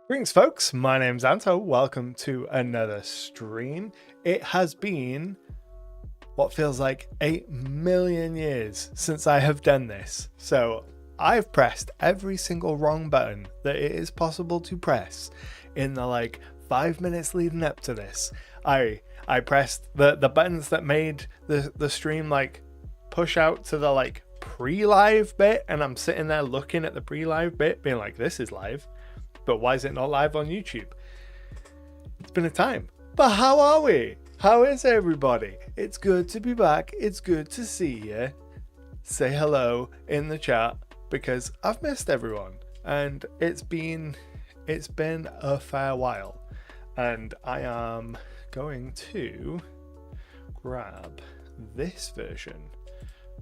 Greetings, folks. My name's Anto. Welcome to another stream. It has been what feels like 8 million years since I have done this. So I've pressed every single wrong button that it is possible to press in the 5 minutes leading up to this. I pressed the buttons that made the stream push out to the pre-live bit, and I'm sitting there looking at the pre-live bit being like, this is live, but why is it not live on YouTube? It's been a time. But how are we? How is everybody? It's good to be back. It's good to see you. Say hello in the chat because I've missed everyone, and it's been a fair while. And I am going to grab this version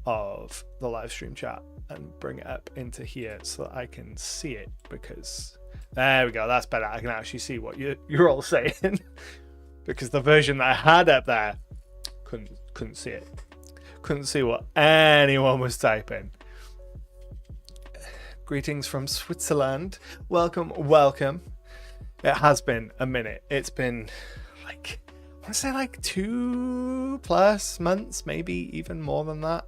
of the live stream chat and bring it up into here so that I can see it, because there we go, that's better. I can actually see what you're all saying because the version that I had up there couldn't see it. Couldn't see what anyone was typing. Greetings from Switzerland. Welcome. It has been a minute. It's been I want to say 2+ months, maybe even more than that.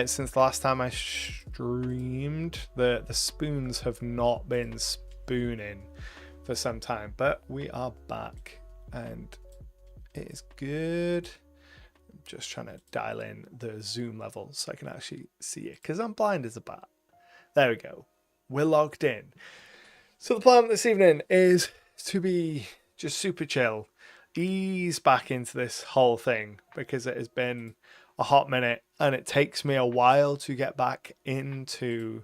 Since the last time I streamed. The spoons have not been spooning for some time, but we are back and it is good. I'm just trying to dial in the zoom level so I can actually see it, because I'm blind as a bat. There we go. We're logged in. So the plan this evening is to be just super chill, ease back into this whole thing, because it has been a hot minute and it takes me a while to get back into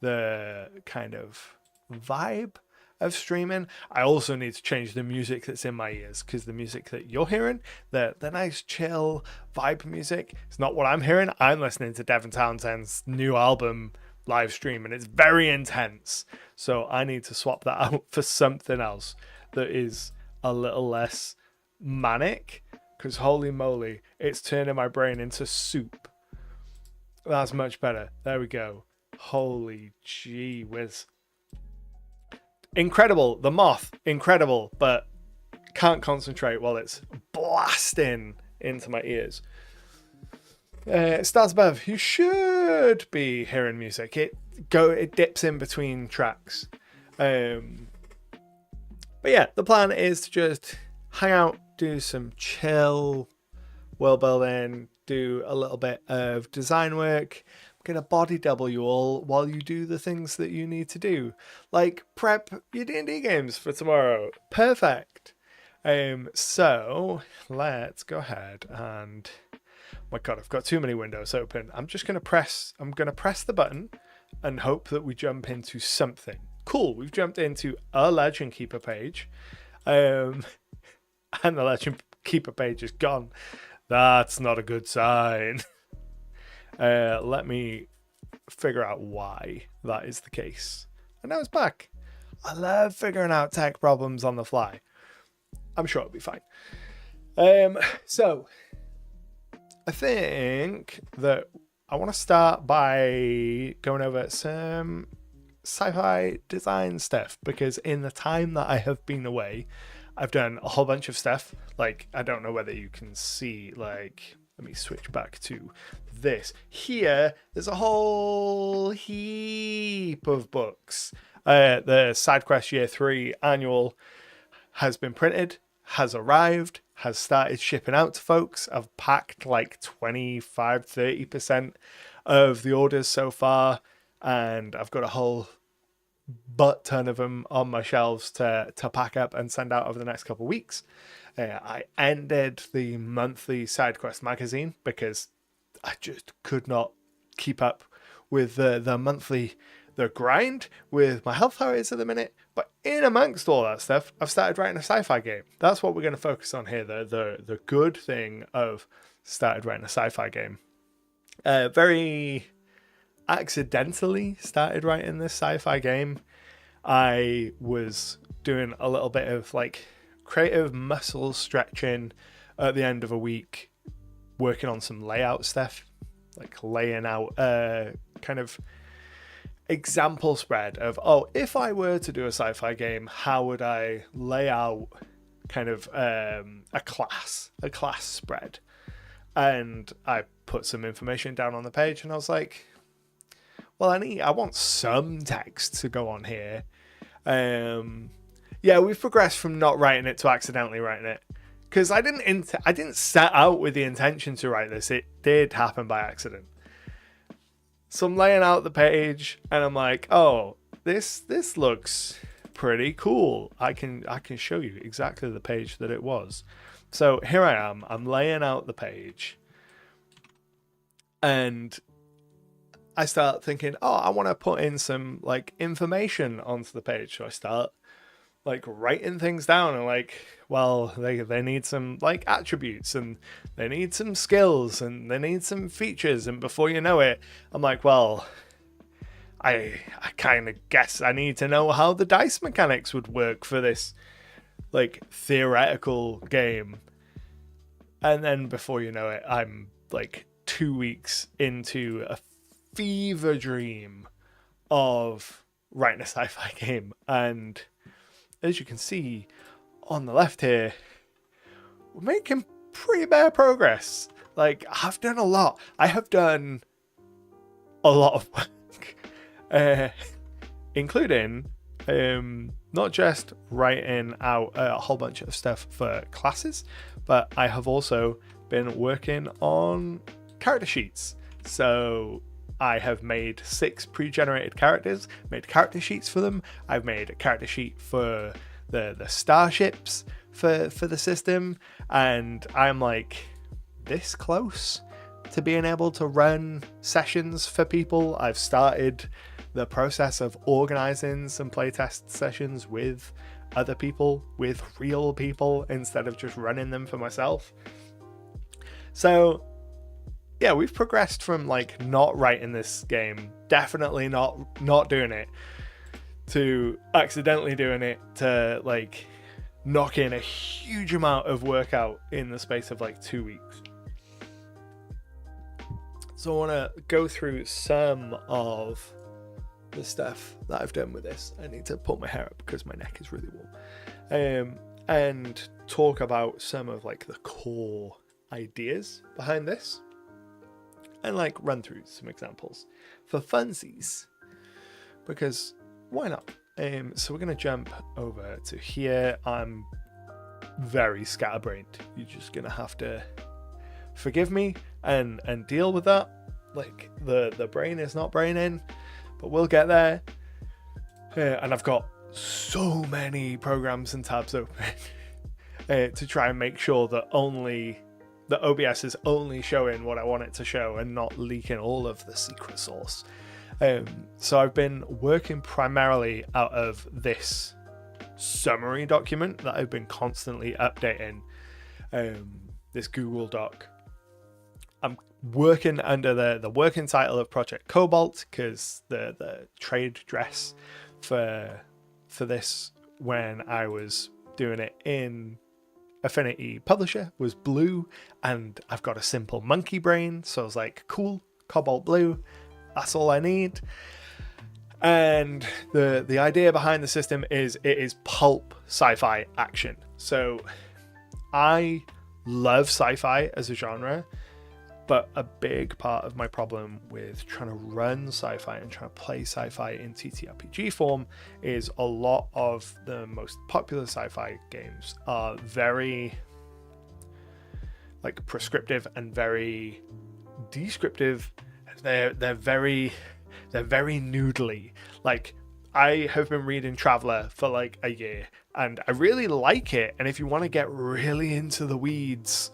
the kind of vibe of streaming. I also need to change the music that's in my ears, because the music that you're hearing, the nice chill vibe music, it's not what I'm hearing. I'm listening to Devin Townsend's new album live stream and it's very intense, so I need to swap that out for something else that is a little less manic, because holy moly, it's turning my brain into soup. That's much better. There we go. Holy gee whiz. Incredible. The moth, incredible, but can't concentrate while it's blasting into my ears. It starts above. You should be hearing music. It dips in between tracks. But yeah, the plan is to just hang out, do some chill world building, do a little bit of design work. I'm gonna body double you all while you do the things that you need to do, like prep your D&D games for tomorrow. Perfect. So let's go ahead and, my god, I've got too many windows open. I'm gonna press the button and hope that we jump into something cool. We've jumped into a Legend Keeper page, and the Legend Keeper page is gone. That's not a good sign. Let me figure out why that is the case. And now it's back. I love figuring out tech problems on the fly. I'm sure it'll be fine. So I think that I want to start by going over some sci-fi design stuff, because in the time that I have been away, I've done a whole bunch of stuff. I don't know whether you can see, let me switch back to this. Here, there's a whole heap of books. The SIDEQUEST Year 3 annual has been printed, has arrived, has started shipping out to folks. I've packed 25-30% of the orders so far, and I've got a whole butt ton of them on my shelves to pack up and send out over the next couple of weeks. I ended the monthly SideQuest magazine because I just could not keep up with the grind with my health how it is at the minute. But in amongst all that stuff, I've started writing a sci-fi game. That's what we're going to focus on here. The good thing of started writing a sci-fi game. Very accidentally started writing this sci-fi game. I was doing a little bit of creative muscle stretching at the end of a week, working on some layout stuff, laying out kind of example spread of, oh, if I were to do a sci-fi game, how would I lay out kind of a class spread? And I put some information down on the page, and I was like, well, I want some text to go on here. Yeah, we've progressed from not writing it to accidentally writing it, because I didn't set out with the intention to write this. It did happen by accident. So I'm laying out the page, and I'm like, oh, this looks pretty cool. I can show you exactly the page that it was. So here I am. I'm laying out the page, and I start thinking, oh, I want to put in some like information onto the page. So I start like writing things down, and like, well, they need some like attributes, and they need some skills, and they need some features, and before you know it, I'm like, well, I kind of guess I need to know how the dice mechanics would work for this like theoretical game. And then before you know it, I'm like 2 weeks into a fever dream of writing a sci-fi game. And as you can see on the left here, we're making pretty bare progress. Like, I've done a lot. I have done a lot of work, including not just writing out a whole bunch of stuff for classes, but I have also been working on character sheets. So I have made 6 pre-generated characters, made character sheets for them. I've made a character sheet for the starships for the system, and I'm like this close to being able to run sessions for people. I've started the process of organizing some playtest sessions with other people, with real people, instead of just running them for myself. So yeah, we've progressed from like not writing this game, definitely not doing it, to accidentally doing it, to like knocking a huge amount of work out in the space of like 2 weeks. So I want to go through some of the stuff that I've done with this. I need to pull my hair up because my neck is really warm, and talk about some of like the core ideas behind this, and like run through some examples for funsies, because why not? So we're going to jump over to here. I'm very scatterbrained. You're just going to have to forgive me and deal with that. Like the brain is not braining, but we'll get there. And I've got so many programs and tabs open to try and make sure that OBS is only showing what I want it to show and not leaking all of the secret sauce. So I've been working primarily out of this summary document that I've been constantly updating, this Google Doc. I'm working under the working title of Project Cobalt, because the trade dress for this when I was doing it in Affinity Publisher was blue, and I've got a simple monkey brain, so I was like, cool, cobalt blue, that's all I need. And the idea behind the system is it is pulp sci-fi action. So I love sci-fi as a genre, but a big part of my problem with trying to run sci-fi and trying to play sci-fi in TTRPG form is a lot of the most popular sci-fi games are very like prescriptive and very descriptive. They're very noodly. Like, I have been reading Traveller for like a year, and I really like it. And if you want to get really into the weeds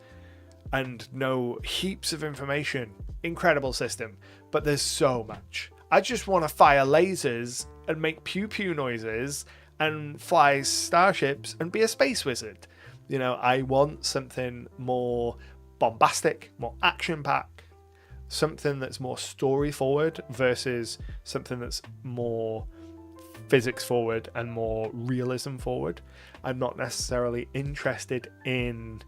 and know heaps of information, incredible system, but there's so much. I just want to fire lasers and make pew pew noises and fly starships and be a space wizard. You know, I want something more bombastic, more action packed, something that's more story forward versus something that's more physics forward and more realism forward. I'm not necessarily interested in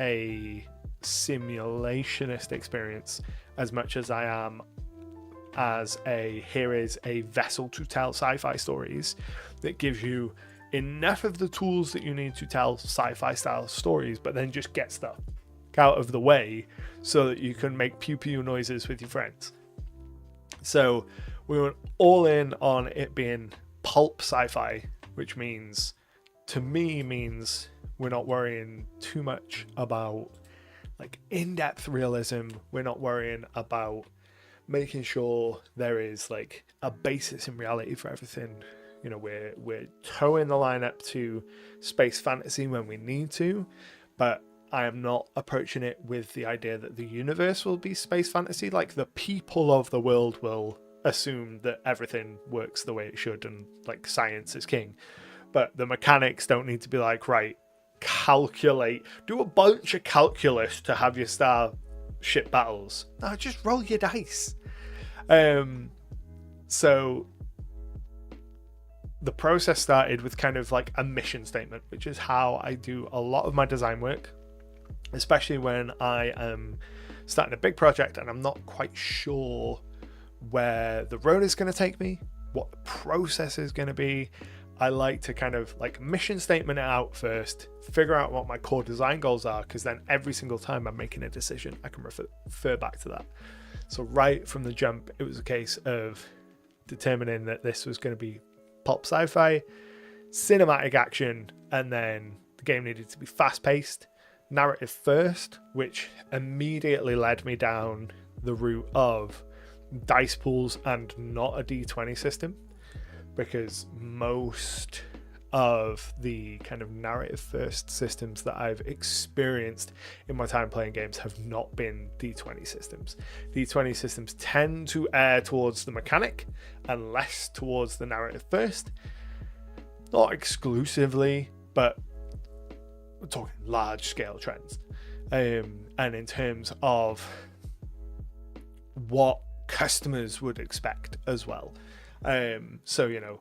a simulationist experience as much as I am as here is a vessel to tell sci-fi stories that gives you enough of the tools that you need to tell sci-fi style stories, but then just get stuff out of the way so that you can make pew pew noises with your friends. So we went all in on it being pulp sci-fi, which means we're not worrying too much about like in-depth realism. We're not worrying about making sure there is like a basis in reality for everything. You know, we're towing the line up to space fantasy when we need to, but I am not approaching it with the idea that the universe will be space fantasy. Like, the people of the world will assume that everything works the way it should and like science is king. But the mechanics don't need to be like, right, calculate, do a bunch of calculus to have your starship battles. No, just roll your dice. So the process started with kind of like a mission statement, which is how I do a lot of my design work, especially when I am starting a big project and I'm not quite sure where the road is going to take me, what the process is going to be. I like to kind of like mission statement it out first, figure out what my core design goals are, because then every single time I'm making a decision, I can refer back to that. So right from the jump, it was a case of determining that this was going to be pulp sci-fi, cinematic action, and then the game needed to be fast-paced, narrative first, which immediately led me down the route of dice pools and not a D20 system, because most of the kind of narrative first systems that I've experienced in my time playing games have not been D20 systems. D20 systems tend to err towards the mechanic and less towards the narrative first. Not exclusively, but we're talking large scale trends. And in terms of what customers would expect as well. So, you know,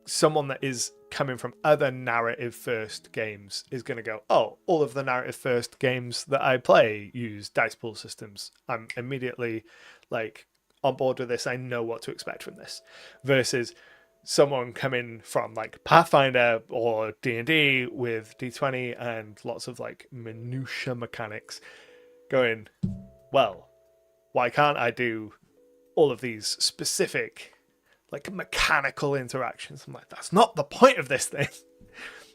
someone that is coming from other narrative first games is going to go, oh, all of the narrative first games that I play use dice pool systems. I'm immediately like on board with this. I know what to expect from this. Versus someone coming from like Pathfinder or D&D with D20 and lots of like minutia mechanics going, well, why can't I do all of these specific like mechanical interactions? I'm like, that's not the point of this thing.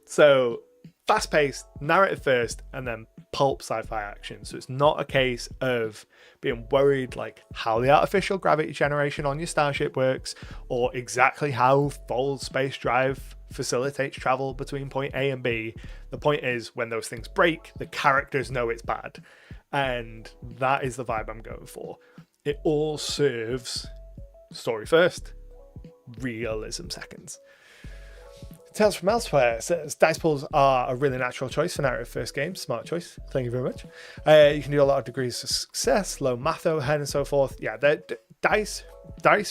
So fast-paced, narrative first, and then pulp sci-fi action. So it's not a case of being worried like how the artificial gravity generation on your starship works, or exactly how full space drive facilitates travel between point A and B. The point is, when those things break, the characters know it's bad. And that is the vibe I'm going for. It all serves story first, realism seconds. Tales from Elsewhere says dice pools are a really natural choice for narrative first games. Smart choice. Thank you very much. You can do a lot of degrees of success, low math overhead, and so forth. Yeah, dice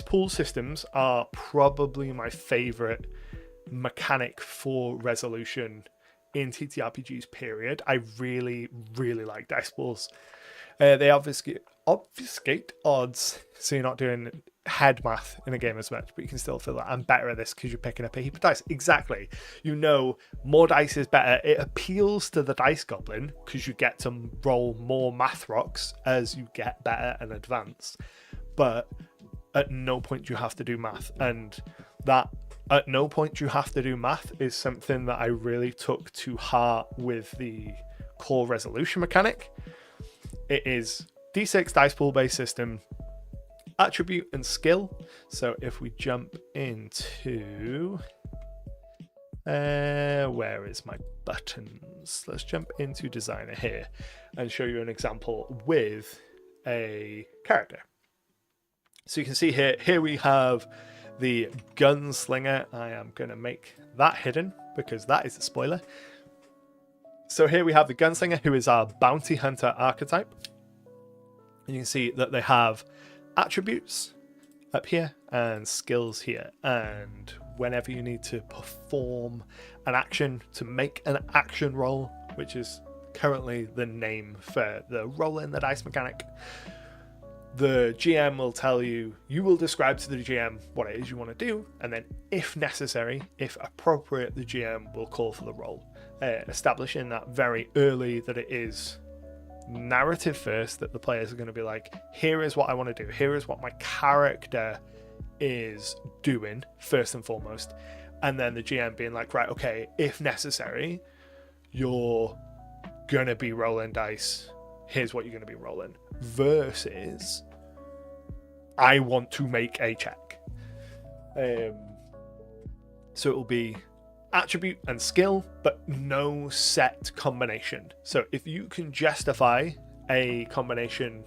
pool systems are probably my favorite mechanic for resolution in TTRPGs, period. I really, really like dice pools. They obfuscate odds, so you're not doing head math in a game as much, but you can still feel that I'm better at this because you're picking up a heap of dice. Exactly. You know, more dice is better. It appeals to the dice goblin because you get to roll more math rocks as you get better and advance. But at no point you have to do math. And that at no point you have to do math is something that I really took to heart with the core resolution mechanic. It is D6 dice pool based system, attribute and skill. So if we jump into where is my buttons? Let's jump into designer here and show you an example with a character. So you can see here we have the gunslinger. I am going to make that hidden because that is a spoiler. So here we have the gunslinger, who is our bounty hunter archetype. And you can see that they have attributes up here and skills here. And whenever you need to perform an action, to make an action roll, which is currently the name for the roll in the dice mechanic, the GM will tell you, you will describe to the GM what it is you want to do, and then if necessary, if appropriate, the GM will call for the roll, establishing that very early that it is narrative first, that the players are going to be like, here is what I want to do, here is what my character is doing first and foremost, and then the GM being like, right, okay, if necessary, you're going to be rolling dice, here's what you're going to be rolling, versus I want to make a check. So it will be attribute and skill, but no set combination. So if you can justify a combination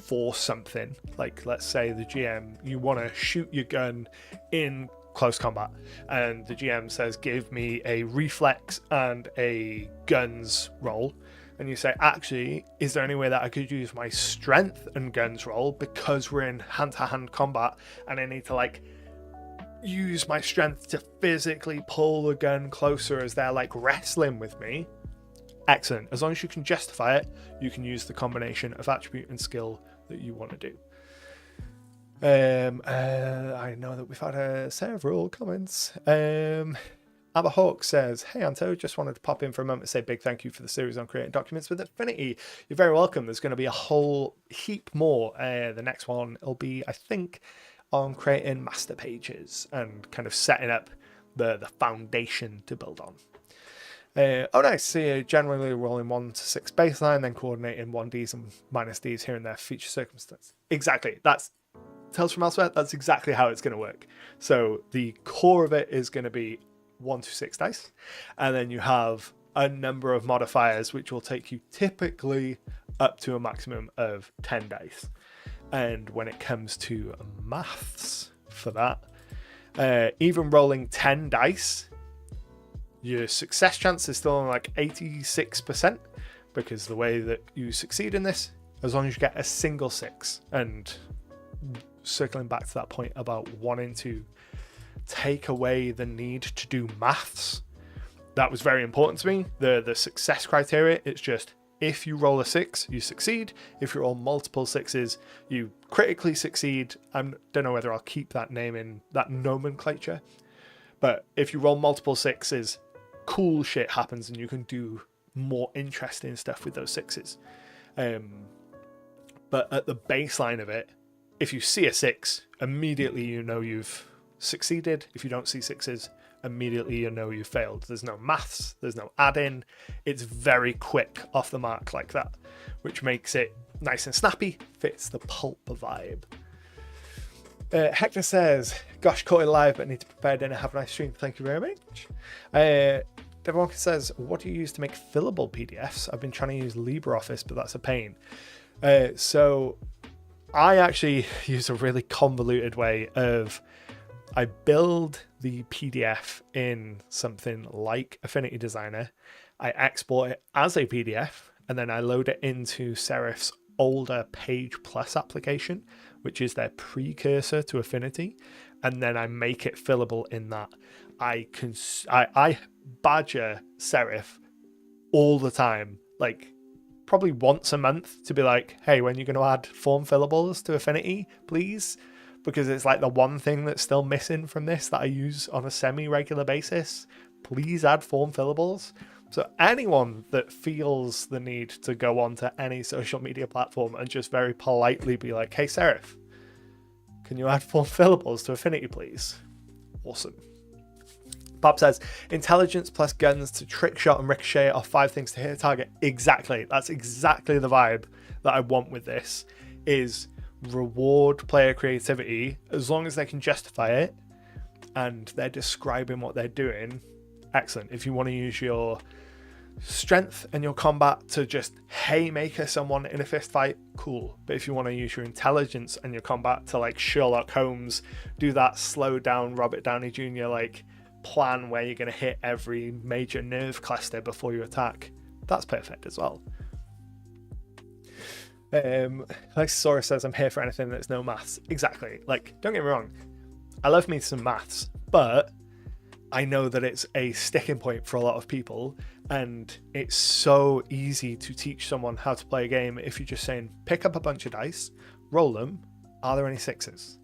for something, like let's say the GM, you want to shoot your gun in close combat, and the GM says, give me a reflex and a guns roll, and you say, actually, is there any way that I could use my strength and guns roll because we're in hand-to-hand combat and I need to like use my strength to physically pull the gun closer as they're like wrestling with me? Excellent. As long as you can justify it, you can use the combination of attribute and skill that you want to do. I know that we've had several comments. Abba Hawk says, hey Anto, just wanted to pop in for a moment to say big thank you for the series on creating documents with Affinity. You're very welcome. There's going to be a whole heap more. The next one will be, I think, on creating master pages and kind of setting up the foundation to build on. Oh nice, so you're generally rolling 1 to 6 baseline, then coordinating 1Ds and minus Ds here and there for future circumstance. Exactly, that's Tales from Elsewhere, that's exactly how it's going to work. So the core of it is going to be 1 to 6 dice, and then you have a number of modifiers which will take you typically up to a maximum of 10 dice. And when it comes to maths for that, even rolling 10 dice, your success chance is still on like 86%, because the way that you succeed in this, as long as you get a single 6, and circling back to that point about wanting to take away the need to do maths, that was very important to me. The success criteria, it's just if you roll a 6, you succeed. If you roll multiple 6s, you critically succeed. I don't know whether I'll keep that name in that nomenclature, but if you roll multiple 6s, cool shit happens and you can do more interesting stuff with those 6s. But at the baseline of it, if you see a 6, immediately you know you've succeeded. If you don't see 6s, immediately you know you've failed. There's no maths, there's no add-in. It's very quick off the mark like that, which makes it nice and snappy, fits the pulp vibe. Hector says, gosh, caught it live, but need to prepare dinner. Have a nice stream. Thank you very much. Devon says, what do you use to make fillable PDFs? I've been trying to use LibreOffice, but that's a pain. So I actually use a really convoluted way of, I build the PDF in something like Affinity Designer. I export it as a PDF, and then I load it into Serif's older Page Plus application, which is their precursor to Affinity, and then I make it fillable in that. I badger Serif all the time, like probably once a month, to be like, hey, when you're going to add form fillables to Affinity, please? Because it's like the one thing that's still missing from this that I use on a semi-regular basis. Please add form fillables. So anyone that feels the need to go onto any social media platform and just very politely be like, hey, Serif, can you add form fillables to Affinity, please? Awesome. Bob says, intelligence plus guns to trick shot and ricochet are 5 things to hit a target. Exactly. That's exactly the vibe that I want with this, is reward player creativity as long as they can justify it and they're describing what they're doing. Excellent. If you want to use your strength and your combat to just haymaker someone in a fist fight, cool. But if you want to use your intelligence and your combat to like Sherlock Holmes, do that slow down Robert Downey Jr. like plan where you're going to hit every major nerve cluster before you attack, that's perfect as well. Like Sora says, I'm here for anything that's no maths. Exactly. Like, don't get me wrong, I love me some maths, but I know that it's a sticking point for a lot of people, and it's so easy to teach someone how to play a game if you're just saying, pick up a bunch of dice, roll them, are there any sixes?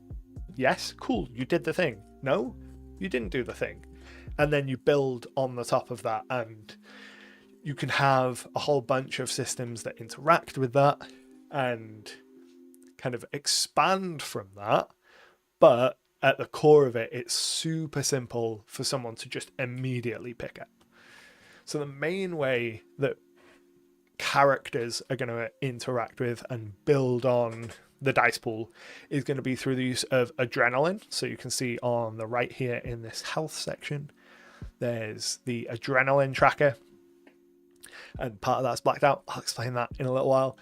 Yes, cool, you did the thing. No, you didn't do the thing. And then you build on the top of that, and you can have a whole bunch of systems that interact with that and kind of expand from that. But at the core of it, it's super simple for someone to just immediately pick up. So the main way that characters are going to interact with and build on the dice pool is going to be through the use of adrenaline. So you can see on the right here in this health section, there's the adrenaline tracker, and part of that's blacked out. I'll explain that in a little while.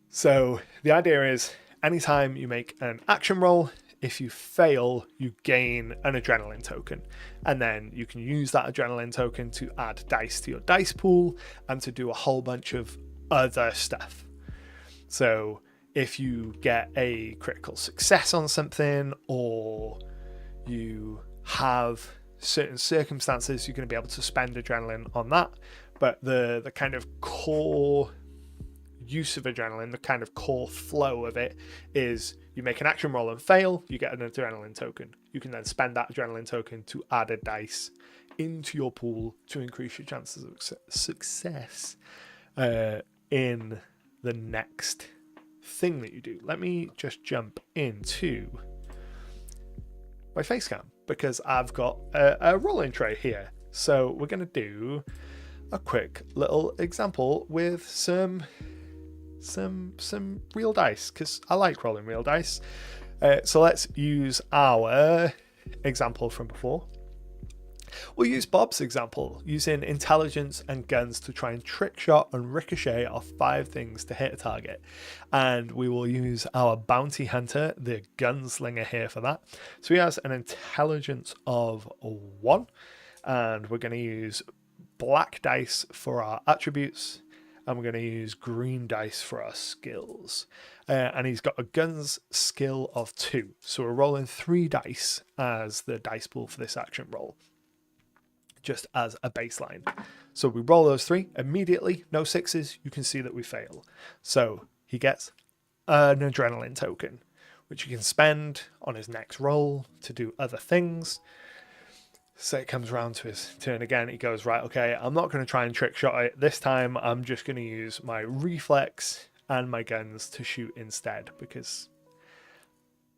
So the idea is anytime you make an action roll, if you fail, you gain an adrenaline token, and then you can use that adrenaline token to add dice to your dice pool and to do a whole bunch of other stuff. So if you get a critical success on something, or you have certain circumstances, you're going to be able to spend adrenaline on that. But the kind of core use of adrenaline, the kind of core flow of it, is you make an action roll and fail, you get an adrenaline token. You can then spend that adrenaline token to add a dice into your pool to increase your chances of success in the next thing that you do. Let me just jump into my face cam, because I've got a rolling tray here. So we're going to do a quick little example with some real dice, because I like rolling real dice. So let's use our example from before. We'll use Bob's example, using intelligence and guns to try and trick shot and ricochet off 5 things to hit a target. And we will use our bounty hunter, the gunslinger, here for that. So he has an intelligence of 1, and we're going to use black dice for our attributes, and we're going to use green dice for our skills. And he's got a guns skill of 2. So we're rolling 3 dice as the dice pool for this action roll, just as a baseline. So we roll those 3 immediately, no 6s, you can see that we fail. So he gets an adrenaline token, which he can spend on his next roll to do other things. So it comes around to his turn again. He goes, right, okay, I'm not going to try and trick shot it this time. I'm just going to use my reflex and my guns to shoot instead, because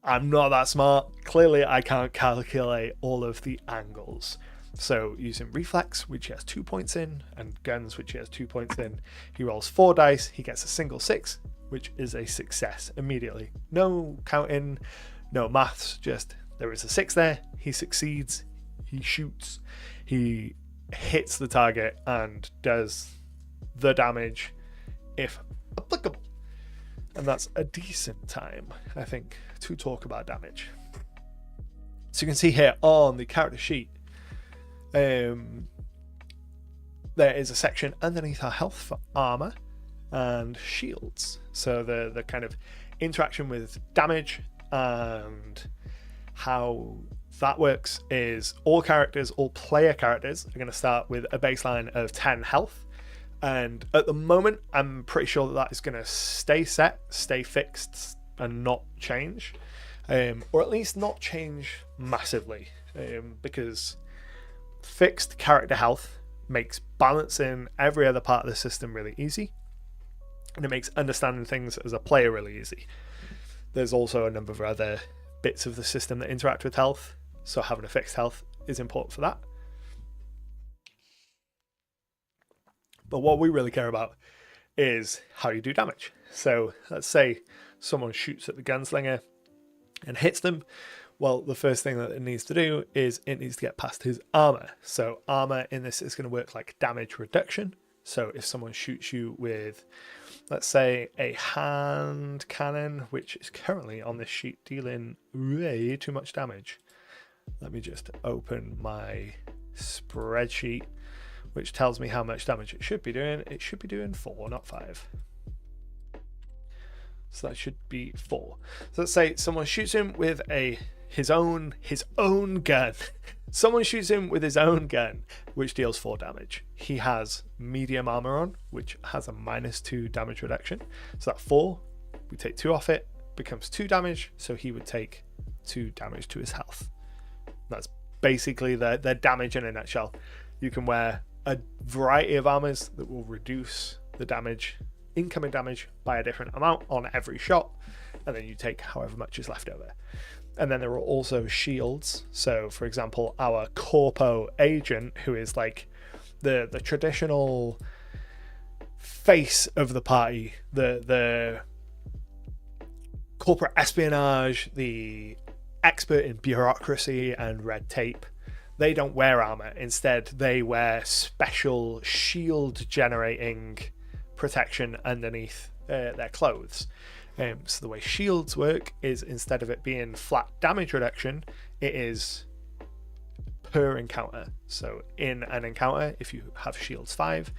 I'm not that smart. Clearly, I can't calculate all of the angles. So using reflex, which he has 2 points in, and guns, which he has 2 points in, he rolls 4 dice. He gets a single 6, which is a success immediately. No counting, no maths, just there is a 6 there. He succeeds. He shoots. He hits the target and does the damage if applicable. And that's a decent time, I think, to talk about damage. So you can see here on the character sheet, there is a section underneath our health for armor and shields. So the kind of interaction with damage and how that works is all player characters are going to start with a baseline of 10 health. And at the moment, I'm pretty sure that is going to stay set, stay fixed, and not change. Or at least not change massively. Because fixed character health makes balancing every other part of the system really easy, and it makes understanding things as a player really easy. There's also a number of other bits of the system that interact with health, so having a fixed health is important for that. But what we really care about is how you do damage. So let's say someone shoots at the gunslinger and hits them. Well, the first thing that it needs to do is it needs to get past his armor. So armor in this is going to work like damage reduction. So if someone shoots you with, let's say, a hand cannon, which is currently on this sheet dealing way too much damage. Let me just open my spreadsheet, which tells me how much damage it should be doing. It should be doing 4, not 5. So that should be 4. So let's say someone shoots him with his own gun. Someone shoots him with his own gun, which deals 4 damage. He has medium armor on, which has a -2 damage reduction. So that 4, we take 2 off it, becomes 2 damage, so he would take 2 damage to his health. That's basically the damage in a nutshell. You can wear a variety of armors that will reduce the damage, incoming damage, by a different amount on every shot, and then you take however much is left over. And then there are also shields. So for example, our corpo agent, who is like the traditional face of the party, the corporate espionage, the expert in bureaucracy and red tape, they don't wear armor. Instead, they wear special shield generating protection underneath their clothes. So the way shields work is, instead of it being flat damage reduction, it is per encounter. So in an encounter, if you have shields 5,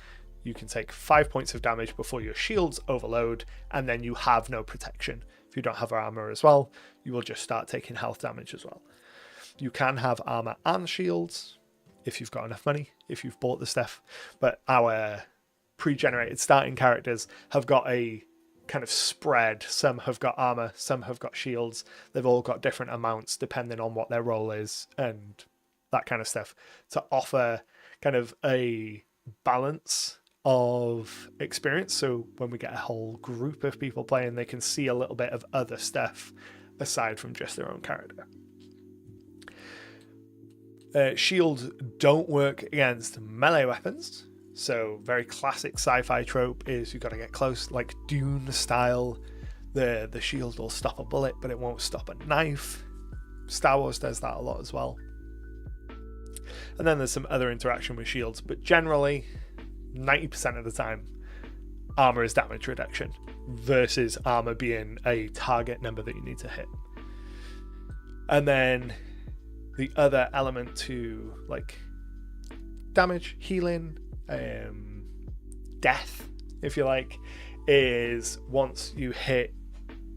you can take 5 points of damage before your shields overload, and then you have no protection. If you don't have armor as well, you will just start taking health damage as well. You can have armor and shields if you've got enough money, if you've bought the stuff, but our pre-generated starting characters have got a kind of spread. Some have got armor, some have got shields. They've all got different amounts depending on what their role is and that kind of stuff, to offer kind of a balance of experience. So when we get a whole group of people playing, they can see a little bit of other stuff aside from just their own character. Shields don't work against melee weapons. So very classic sci-fi trope is you've got to get close, like Dune style. The shield will stop a bullet, but it won't stop a knife. Star Wars does that a lot as well. And then there's some other interaction with shields, but generally 90% of the time armor is damage reduction versus armor being a target number that you need to hit. And then the other element to like damage, healing, death, if you like, is once you hit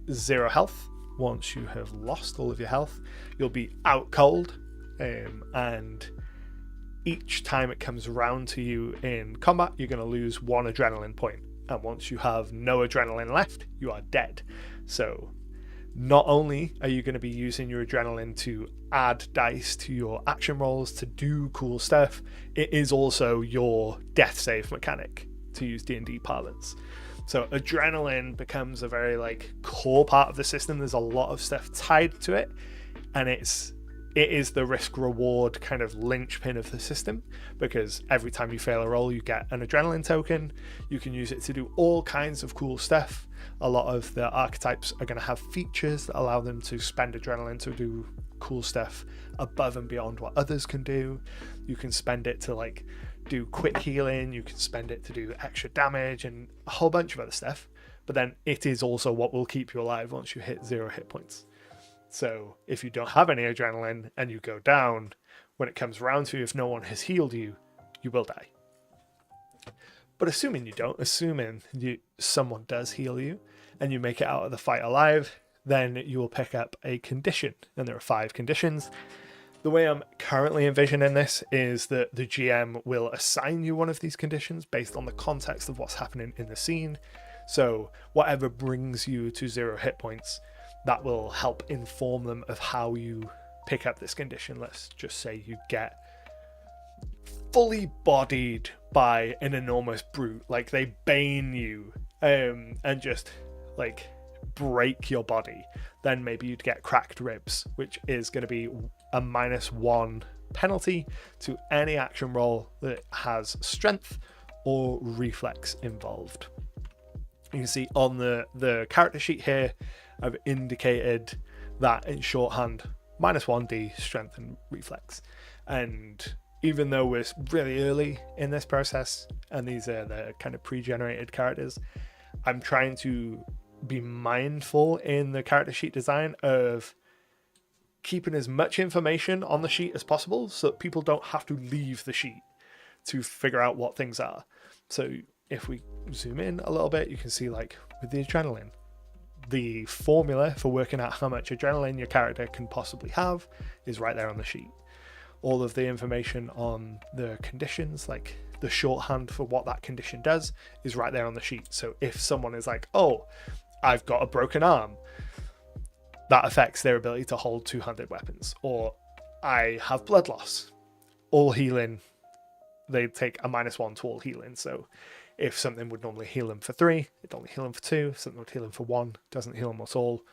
0 health, once you have lost all of your health, you'll be out cold, and each time it comes around to you in combat, you're going to lose 1 adrenaline point, and once you have no adrenaline left, you are dead. So not only are you going to be using your adrenaline to add dice to your action rolls to do cool stuff, it is also your death save mechanic, to use D&D parlance. So adrenaline becomes a very like core part of the system. There's a lot of stuff tied to it, and it is the risk reward kind of linchpin of the system, because every time you fail a roll, you get an adrenaline token. You can use it to do all kinds of cool stuff. A lot of the archetypes are going to have features that allow them to spend adrenaline to do cool stuff above and beyond what others can do. You can spend it to like do quick healing, you can spend it to do extra damage and a whole bunch of other stuff, but then it is also what will keep you alive once you hit 0 hit points. So if you don't have any adrenaline and you go down, when it comes around to you, if no one has healed you, you will die. But assuming you don't, assuming someone does heal you and you make it out of the fight alive, then you will pick up a condition, and there are 5 conditions. The way I'm currently envisioning this is that the GM will assign you one of these conditions based on the context of what's happening in the scene. So whatever brings you to 0 hit points, that will help inform them of how you pick up this condition. Let's just say you get fully bodied by an enormous brute, like they bane you and just like break your body. Then maybe you'd get cracked ribs, which is going to be a -1 penalty to any action roll that has strength or reflex involved. You can see on the character sheet here, I've indicated that in shorthand, -1d strength and reflex. And even though we're really early in this process, and these are the kind of pre-generated characters, I'm trying to be mindful in the character sheet design of keeping as much information on the sheet as possible so that people don't have to leave the sheet to figure out what things are. So if we zoom in a little bit, you can see like with the adrenaline, the formula for working out how much adrenaline your character can possibly have is right there on the sheet. all of the information on the conditions, like the shorthand for what that condition does, is right there on the sheet. So if someone is like, oh, I've got a broken arm, that affects their ability to hold two-handed weapons, or I have blood loss, all healing, they take a -1 to all healing. So if something would normally heal them for 3, it only heal them for 2. If something would heal them for 1, doesn't heal them at all.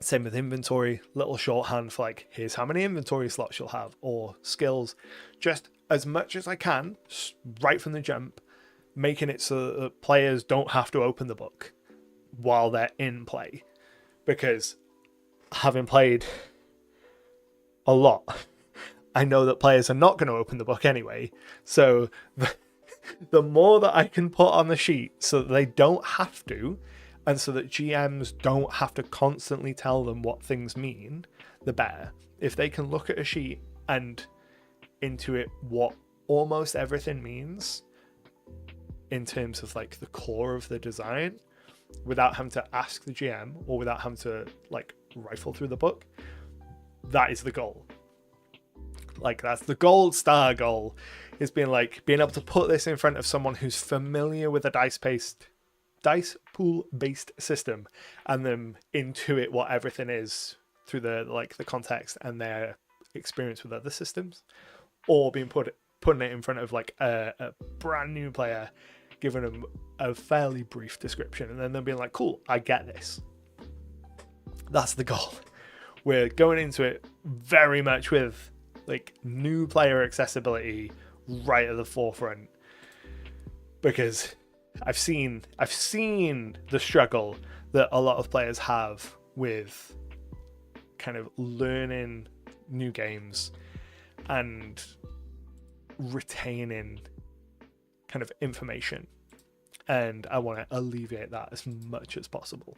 Same with inventory, little shorthand for like, here's how many inventory slots you'll have, or skills. Just as much as I can, right from the jump, making it so that players don't have to open the book while they're in play. Because having played a lot, I know that players are not going to open the book anyway. So the more that I can put on the sheet so that they don't have to, and so that GMs don't have to constantly tell them what things mean, the better. If they can look at a sheet and intuit what almost everything means in terms of like the core of the design, without having to ask the GM or without having to like rifle through the book, that is the goal. Like, that's the gold star goal, is being able to put this in front of someone who's familiar with a dice pool based system, and then intuit what everything is through the context and their experience with other systems, or putting it in front of like a brand new player, giving them a fairly brief description, and then them being like, cool, I get this. That's the goal. We're going into it very much with like new player accessibility right at the forefront, because I've seen the struggle that a lot of players have with kind of learning new games and retaining kind of information, and I want to alleviate that as much as possible.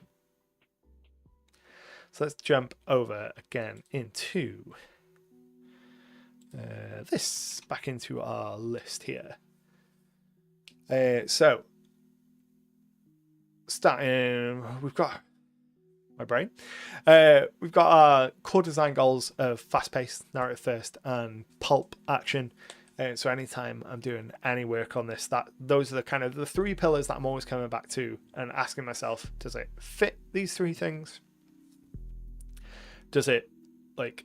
So let's jump over again into back into our list here. So starting, we've got my brain. We've got our core design goals of fast-paced, narrative first, and pulp action. So anytime I'm doing any work on this, those are the kind of the 3 pillars that I'm always coming back to and asking myself, does it fit these 3 things? Does it like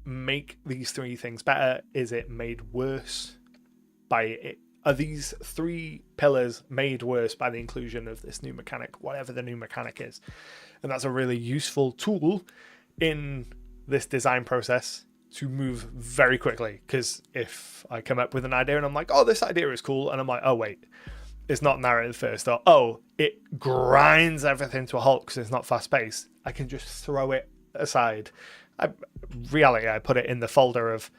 make these 3 things better? Is it made worse by it? Are these 3 pillars made worse by the inclusion of this new mechanic, whatever the new mechanic is? And that's a really useful tool in this design process to move very quickly, because if I come up with an idea and I'm like, oh, this idea is cool, and I'm like, oh wait, it's not narrative first, or oh, it grinds everything to a halt because it's not fast paced, I can just throw it aside. I put it in the folder of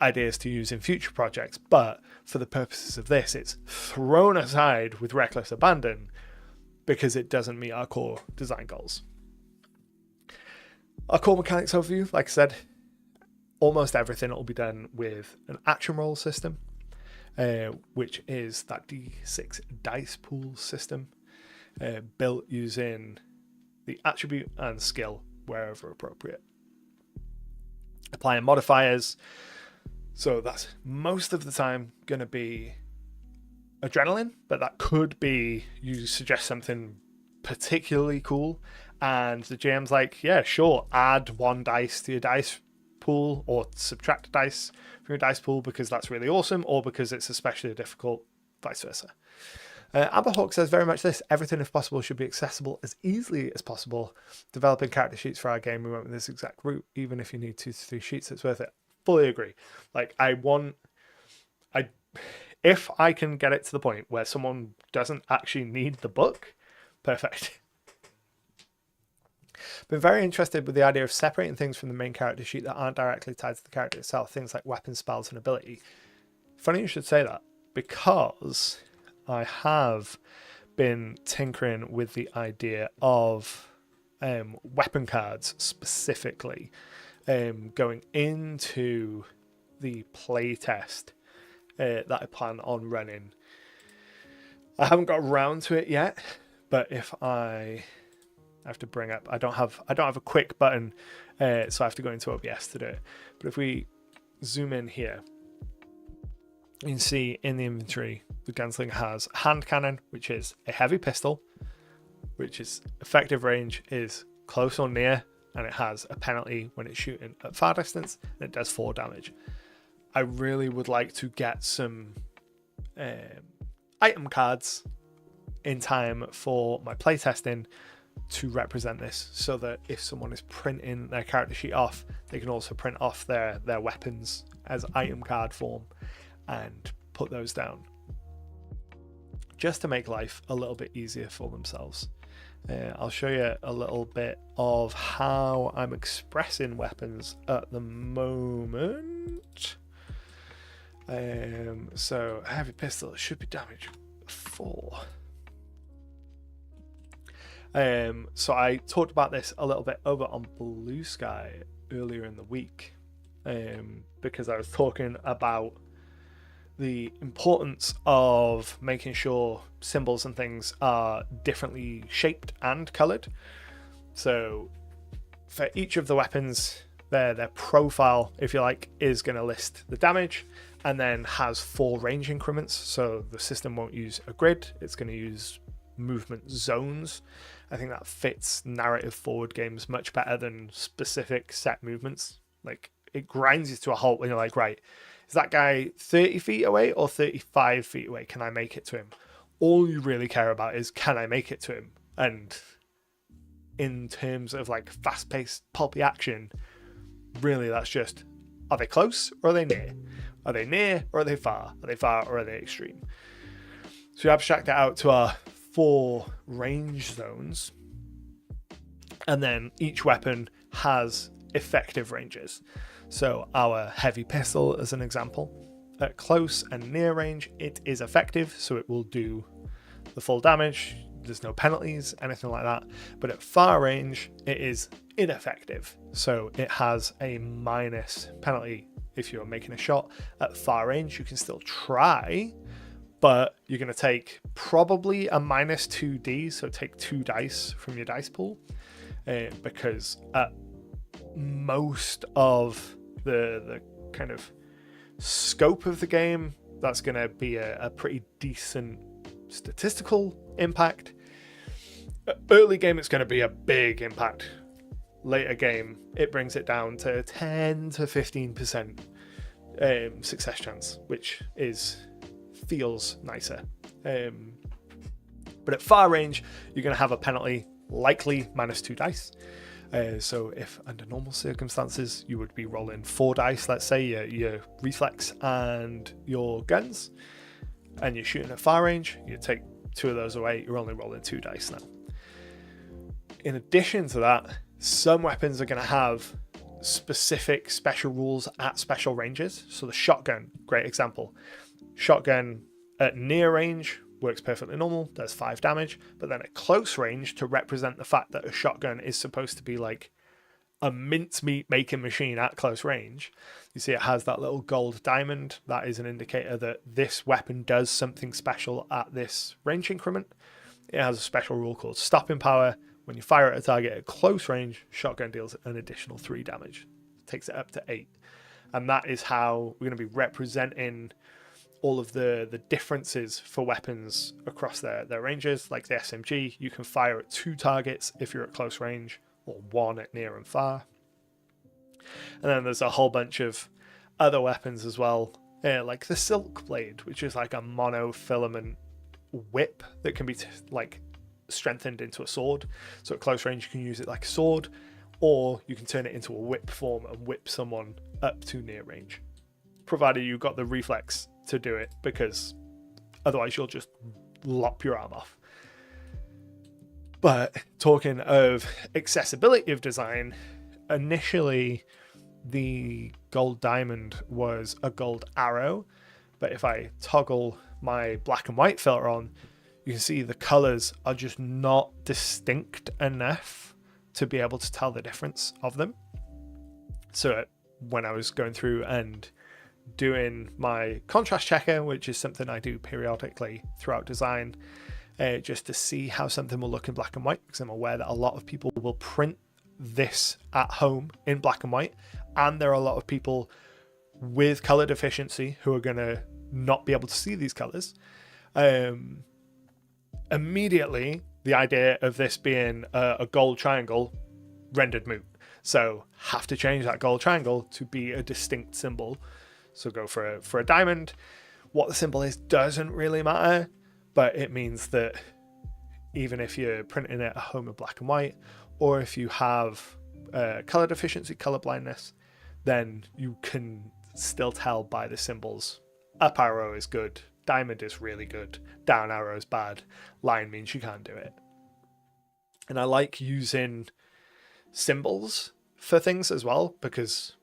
ideas to use in future projects, but for the purposes of this, it's thrown aside with reckless abandon because it doesn't meet our core design goals. Our core mechanics overview, like I said, almost everything will be done with an action roll system, which is that D6 dice pool system, built using the attribute and skill wherever appropriate. Applying modifiers, so that's most of the time going to be adrenaline, but that could be you suggest something particularly cool and the GM's like, yeah, sure, add 1 dice to your dice pool or subtract a dice from your dice pool because that's really awesome, or because it's especially difficult, vice versa. Amberhawk says very much this: everything, if possible, should be accessible as easily as possible. Developing character sheets for our game, we went with this exact route. Even if you need 2 to 3 sheets, it's worth it. Fully agree. Like, if I can get it to the point where someone doesn't actually need the book, perfect. Been very interested with the idea of separating things from the main character sheet that aren't directly tied to the character itself, things like weapons, spells, and ability. Funny you should say that, because I have been tinkering with the idea of weapon cards specifically, going into the playtest that I plan on running. I haven't got around to it yet, but if I I have to bring up. I don't have a quick button, so I have to go into OBS to do it. But if we zoom in here, you can see in the inventory the gunslinger has a hand cannon, which is a heavy pistol, which is effective range is close or near, and it has a penalty when it's shooting at far distance, and it does 4 damage. I really would like to get some item cards in time for my playtesting to represent this, so that if someone is printing their character sheet off, they can also print off their weapons as item card form and put those down, just to make life a little bit easier for themselves. I'll show you a little bit of how I'm expressing weapons at the moment. So a heavy pistol should be damage 4. So I talked about this a little bit over on Blue Sky earlier in the week, because I was talking about the importance of making sure symbols and things are differently shaped and colored. So for each of the weapons, their profile, if you like, is going to list the damage, and then has 4 range increments. So the system won't use a grid, it's going to use movement zones. I think that fits narrative forward games much better than specific set movements. Like, it grinds you to a halt when you're like, right, is that guy 30 feet away or 35 feet away? Can I make it to him? All you really care about is, can I make it to him? And in terms of like fast-paced pulpy action, really that's just, are they close or are they near? Are they near or are they far? Are they far or are they extreme? So we abstract that out to our 4 range zones, and then each weapon has effective ranges. So our heavy pistol, as an example, at close and near range, it is effective, so it will do the full damage. There's no penalties, anything like that. But at far range, it is ineffective, so it has a minus penalty if you're making a shot. At far range, you can still try, but you're going to take probably a minus 2d, so take 2 dice from your dice pool, because at most of the kind of scope of the game, that's going to be a pretty decent statistical impact. Early game, it's going to be a big impact. Later game, it brings it down to 10 to 15% success chance, which feels nicer. But at far range, you're going to have a penalty, likely minus 2 dice. So if under normal circumstances you would be rolling 4 dice, let's say your reflex and your guns, and you're shooting at far range, you take 2 of those away, you're only rolling 2 dice now. In addition to that, some weapons are going to have specific special rules at special ranges. So the shotgun, great example. Shotgun at near range works perfectly normal, does 5 damage, but then at close range, to represent the fact that a shotgun is supposed to be like a mincemeat making machine at close range, you see it has that little gold diamond. That is an indicator that this weapon does something special at this range increment. It has a special rule called stopping power. When you fire at a target at close range, shotgun deals an additional 3 damage, takes it up to 8. And that is how we're going to be representing all of the differences for weapons across their ranges. Like the SMG, you can fire at 2 targets if you're at close range, or 1 at near and far. And then there's a whole bunch of other weapons as well, like the Silk Blade, which is like a monofilament whip that can be strengthened into a sword. So at close range, you can use it like a sword, or you can turn it into a whip form and whip someone up to near range, provided you've got the reflex to do it, because otherwise you'll just lop your arm off. But talking of accessibility of design, initially the gold diamond was a gold arrow, but if I toggle my black and white filter on, you can see the colors are just not distinct enough to be able to tell the difference of them. So when I was going through and doing my contrast checker, which is something I do periodically throughout design, just to see how something will look in black and white, because I'm aware that a lot of people will print this at home in black and white, and there are a lot of people with color deficiency who are going to not be able to see these colors. Immediately, the idea of this being a gold triangle rendered moot. So have to change that gold triangle to be a distinct symbol. So go for a diamond. What the symbol is doesn't really matter, but it means that even if you're printing it at home in black and white, or if you have color deficiency, color blindness, then you can still tell by the symbols. Up arrow is good, diamond is really good, down arrow is bad, line means you can't do it. And I like using symbols for things as well, because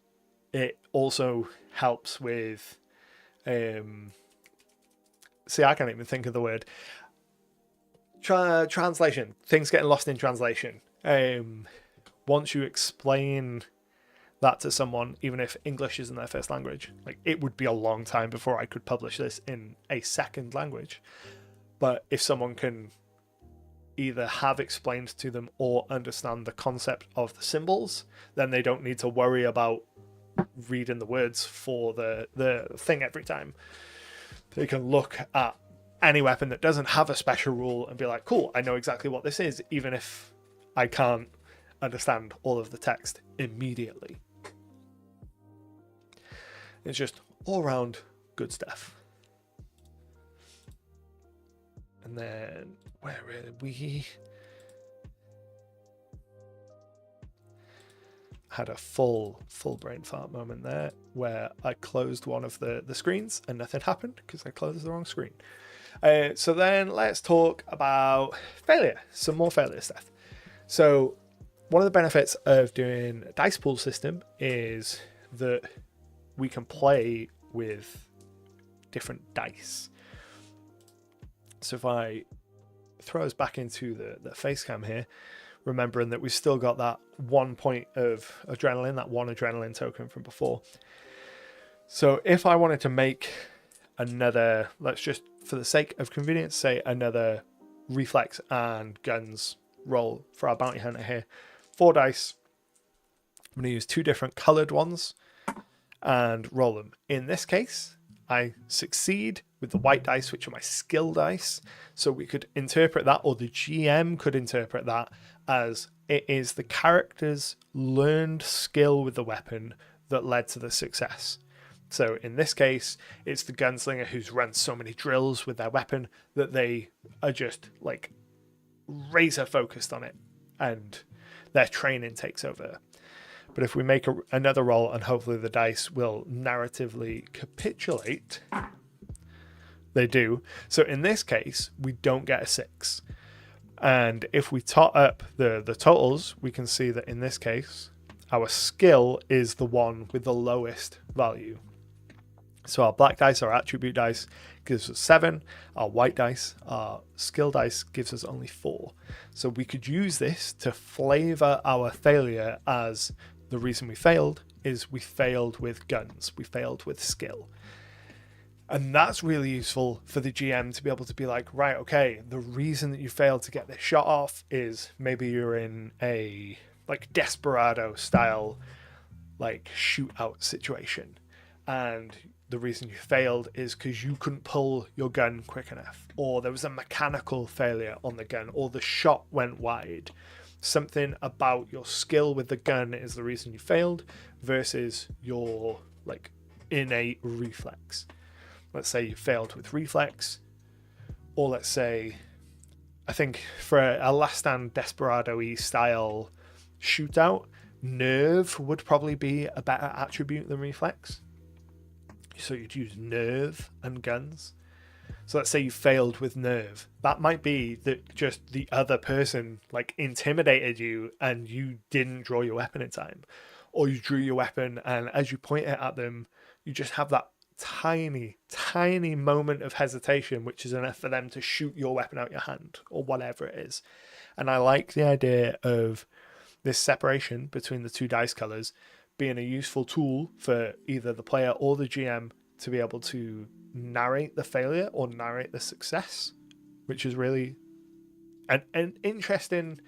it also helps with I can't even think of the word. Translation. Things getting lost in translation. Once you explain that to someone, even if English isn't their first language, like, it would be a long time before I could publish this in a second language. But if someone can either have explained to them or understand the concept of the symbols, then they don't need to worry about reading the words for the thing every time. They can look at any weapon that doesn't have a special rule and be like, cool, I know exactly what this is, even if I can't understand all of the text immediately. It's just all around good stuff. And then where are we? Had a full brain fart moment there where I closed one of the screens and nothing happened because I closed the wrong screen. So then let's talk about failure, some more failure stuff. So one of the benefits of doing a dice pool system is that we can play with different dice. So if I throw us back into the face cam here, remembering that we've still got that 1 point of adrenaline, that one adrenaline token from before. So if I wanted to make another, let's just, for the sake of convenience, say another reflex and guns roll for our bounty hunter here. 4 dice. I'm going to use 2 different colored ones and roll them. In this case, I succeed with the white dice, which are my skill dice. So we could interpret that, or the GM could interpret that as it is the character's learned skill with the weapon that led to the success. So in this case, it's the gunslinger who's run so many drills with their weapon that they are just like razor focused on it, and their training takes over. But if we make another roll, and hopefully the dice will narratively capitulate, they do. So in this case, we don't get a 6. And if we tot up the totals, we can see that in this case, our skill is the one with the lowest value. So our black dice, our attribute dice, gives us 7. Our white dice, our skill dice, gives us only 4. So we could use this to flavor our failure as the reason we failed is we failed with guns. We failed with skill. And that's really useful for the GM to be able to be like, right, okay, the reason that you failed to get this shot off is maybe you're in a like Desperado style like shootout situation. And the reason you failed is because you couldn't pull your gun quick enough, or there was a mechanical failure on the gun, or the shot went wide. Something about your skill with the gun is the reason you failed versus your like innate reflex. Let's say you failed with reflex, or let's say, I think for a Last Stand Desperado-y style shootout, nerve would probably be a better attribute than reflex. So you'd use nerve and guns. So let's say you failed with nerve. That might be that just the other person like intimidated you and you didn't draw your weapon in time. Or you drew your weapon and as you point it at them, you just have that tiny moment of hesitation, which is enough for them to shoot your weapon out your hand or whatever it is. And I like the idea of this separation between the 2 dice colors being a useful tool for either the player or the GM to be able to narrate the failure or narrate the success which is really an interesting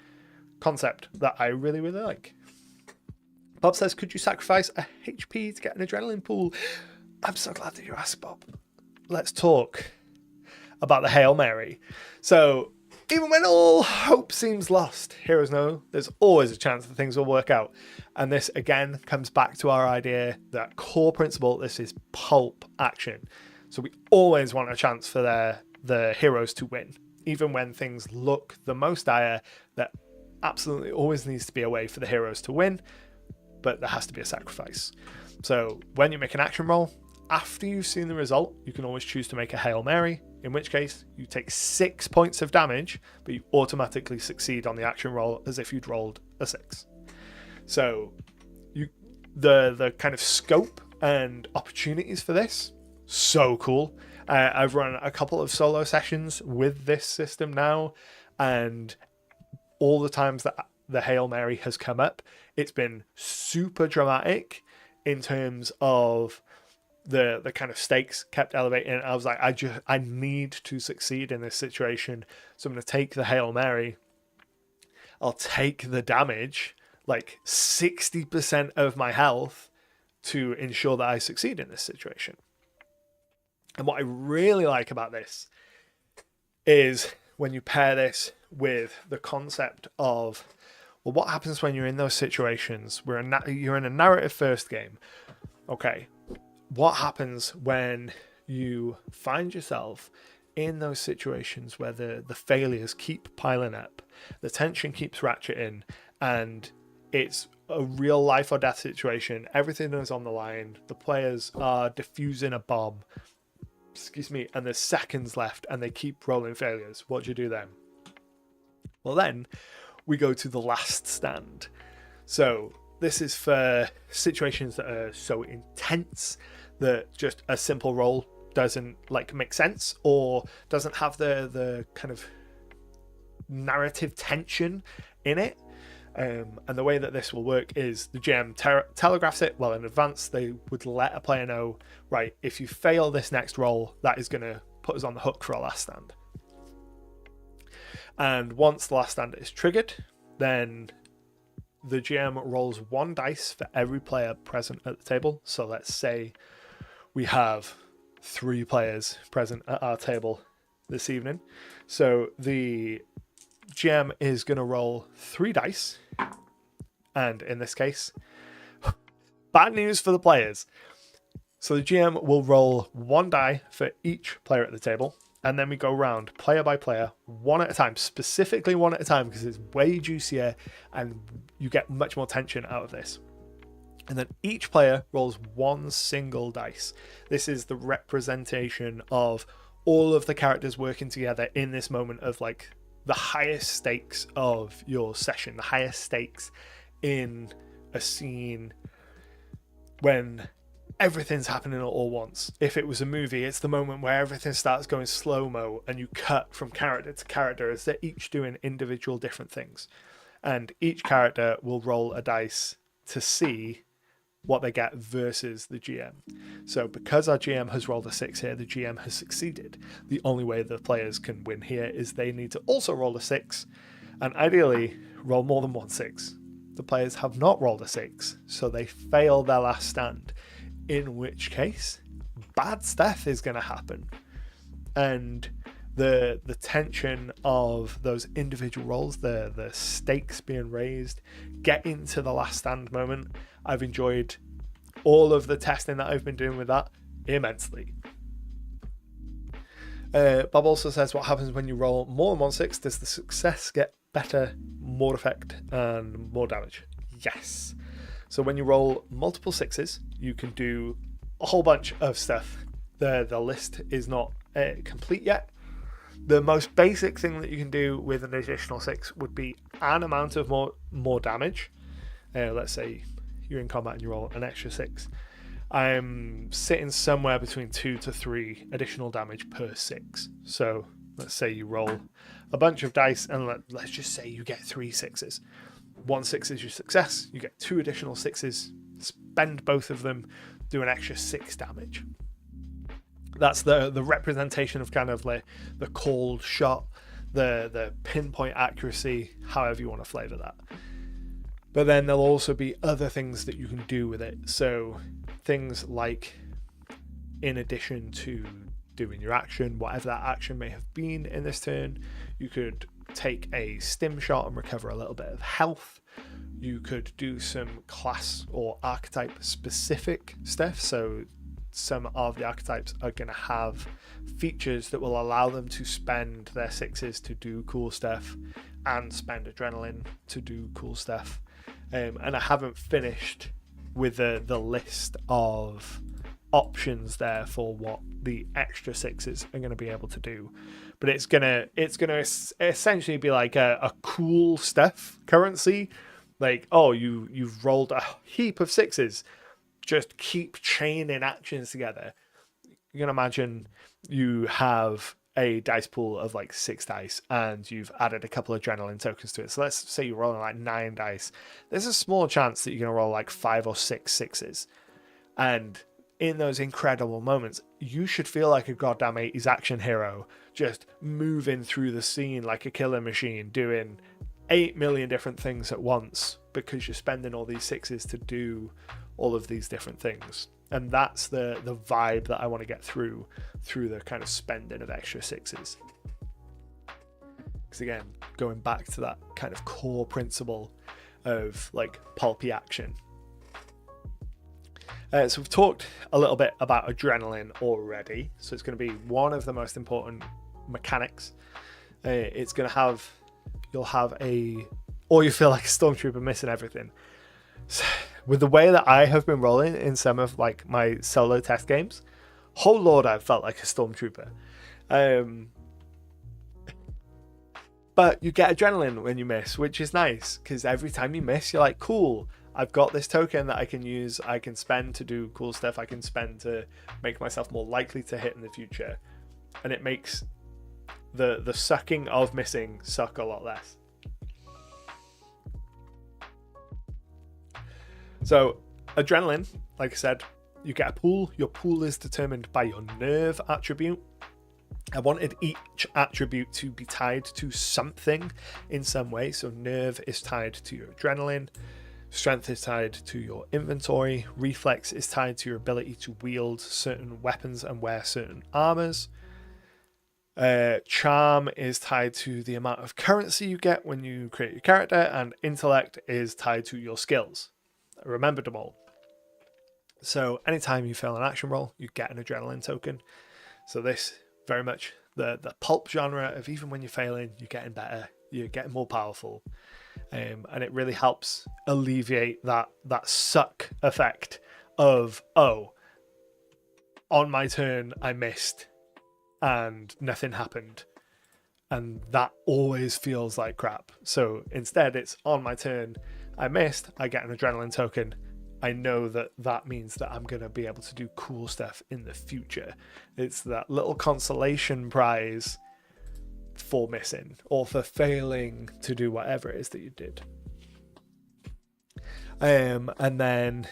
concept that I really, really like. Bob says, could you sacrifice a HP to get an adrenaline pool? I'm so glad that you asked, Bob. Let's talk about the Hail Mary. So, even when all hope seems lost, heroes know there's always a chance that things will work out. And this, again, comes back to our idea that core principle, this is pulp action. So we always want a chance for the heroes to win. Even when things look the most dire, there absolutely always needs to be a way for the heroes to win, but there has to be a sacrifice. So when you make an action roll, after you've seen the result, you can always choose to make a Hail Mary, in which case you take 6 points of damage, but you automatically succeed on the action roll as if you'd rolled a 6. So the kind of scope and opportunities for this, so cool. I've run a couple of solo sessions with this system now, and all the times that the Hail Mary has come up, it's been super dramatic in terms of the kind of stakes kept elevating. I was like, I need to succeed in this situation, so I'm going to take the Hail Mary. I'll take the damage, like 60% of my health, to ensure that I succeed in this situation. And what I really like about this is when you pair this with the concept of, well, what happens when you're in those situations where you're in a narrative first game? Okay, what happens when you find yourself in those situations where the failures keep piling up, the tension keeps ratcheting, and it's a real life or death situation, everything is on the line, the players are defusing a bomb, and there's seconds left and they keep rolling failures. What do you do then? Well, then we go to the last stand. So this is for situations that are so intense that just a simple roll doesn't make sense, or doesn't have the kind of narrative tension in it. And the way that this will work is the GM telegraphs it well in advance. They would let a player know, right, if you fail this next roll, that is going to put us on the hook for a last stand. And once the last stand is triggered, then the GM rolls 1 dice for every player present at the table. So let's say we have 3 players present at our table this evening. So the GM is going to roll 3 dice, and in this case, bad news for the players. So the GM will roll 1 die for each player at the table, and then we go round player by player, one at a time, specifically one at a time, because it's way juicier and you get much more tension out of this. And then each player rolls 1 single dice. This is the representation of all of the characters working together in this moment of the highest stakes of your session, the highest stakes in a scene when everything's happening all once. If it was a movie, it's the moment where everything starts going slow-mo and you cut from character to character as they're each doing individual different things. And each character will roll a dice to see what they get versus the GM. So because our GM has rolled a 6 here, the GM has succeeded. The only way the players can win here is they need to also roll a 6, and ideally roll more than 1 6. The players have not rolled a 6, so they fail their last stand, in which case bad stuff is going to happen. And the tension of those individual rolls, the stakes being raised, getting to the last stand moment, I've enjoyed all of the testing that I've been doing with that immensely. Bob also says, what happens when you roll more than 1 6? Does the success get better, more effect, and more damage? Yes. So when you roll multiple 6s, you can do a whole bunch of stuff. The list is not complete yet. The most basic thing that you can do with an additional 6 would be an amount of more damage. Let's say you're in combat and you roll an extra 6. I'm sitting somewhere between 2 to 3 additional damage per 6. So let's say you roll a bunch of dice and let's just say you get 3 6s. 1 6 is your success. You get 2 additional 6s. Spend both of them, do an extra 6 damage. That's the representation of kind of like the cold shot, the pinpoint accuracy, however you want to flavor that. But then there'll also be other things that you can do with it. So things like, in addition to doing your action, whatever that action may have been in this turn, you could take a stim shot and recover a little bit of health. You could do some class or archetype specific stuff. So some of the archetypes are going to have features that will allow them to spend their 6s to do cool stuff and spend adrenaline to do cool stuff. And I haven't finished with the list of options there for what the extra 6s are going to be able to do, but it's gonna essentially be like a cool stuff currency. Like, oh, you've rolled a heap of 6s, just keep chaining actions together. You can imagine you have a dice pool of like 6 dice and you've added a couple of adrenaline tokens to it. So let's say you're rolling like 9 dice. There's a small chance that you're going to roll like 5 or 6 6s. And in those incredible moments, you should feel like a goddamn 80s action hero, just moving through the scene like a killer machine, doing 8 million different things at once because you're spending all these 6s to do all of these different things. And that's the vibe that I want to get through the kind of spending of extra 6s. Because again, going back to that kind of core principle of like pulpy action. So we've talked a little bit about adrenaline already. So it's going to be one of the most important mechanics. It's going to have, you'll have or you feel like a stormtrooper missing everything. So, with the way that I have been rolling in some of like my solo test games, oh lord, I've felt like a stormtrooper. But you get adrenaline when you miss, which is nice, because every time you miss, you're like, cool, I've got this token that I can use, I can spend to do cool stuff, I can spend to make myself more likely to hit in the future. And it makes the sucking of missing suck a lot less. So adrenaline, like I said, you get a pool. Your pool is determined by your nerve attribute. I wanted each attribute to be tied to something in some way. So nerve is tied to your adrenaline. Strength is tied to your inventory. Reflex is tied to your ability to wield certain weapons and wear certain armors. Charm is tied to the amount of currency you get when you create your character. And intellect is tied to your skills. I remembered them all. So anytime you fail an action roll, you get an adrenaline token. So this very much the pulp genre of even when you're failing, you're getting better, you're getting more powerful. And it really helps alleviate that suck effect of, oh, on my turn I missed and nothing happened. And that always feels like crap. So instead it's on my turn, I missed, I get an adrenaline token. I know that means that I'm going to be able to do cool stuff in the future. It's that little consolation prize for missing or for failing to do whatever it is that you did. And then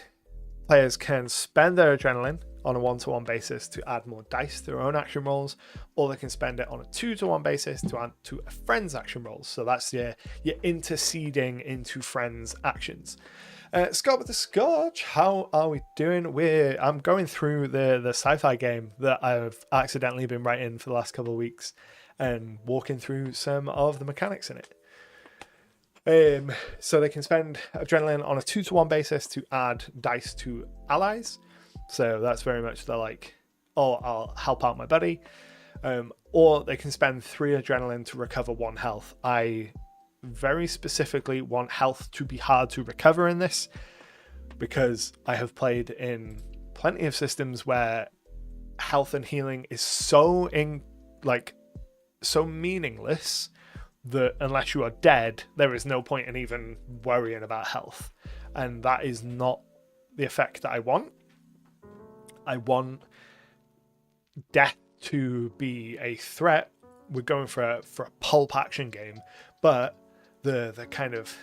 players can spend their adrenaline on a 1-to-1 basis to add more dice to their own action rolls, or they can spend it on a 2-to-1 basis to add to a friend's action rolls. So that's your interceding into friends' actions. Scott with the Scotch, how are we doing? I'm going through the Sci-Fi game that I've accidentally been writing for the last couple of weeks and walking through some of the mechanics in it. So they can spend adrenaline on a 2-to-1 basis to add dice to allies. So that's very much the like, oh, I'll help out my buddy. Or they can spend 3 adrenaline to recover 1 health. I very specifically want health to be hard to recover in this, because I have played in plenty of systems where health and healing is so meaningless that unless you are dead, there is no point in even worrying about health. And that is not the effect that I want. I want death to be a threat. We're going for a pulp action game, but the kind of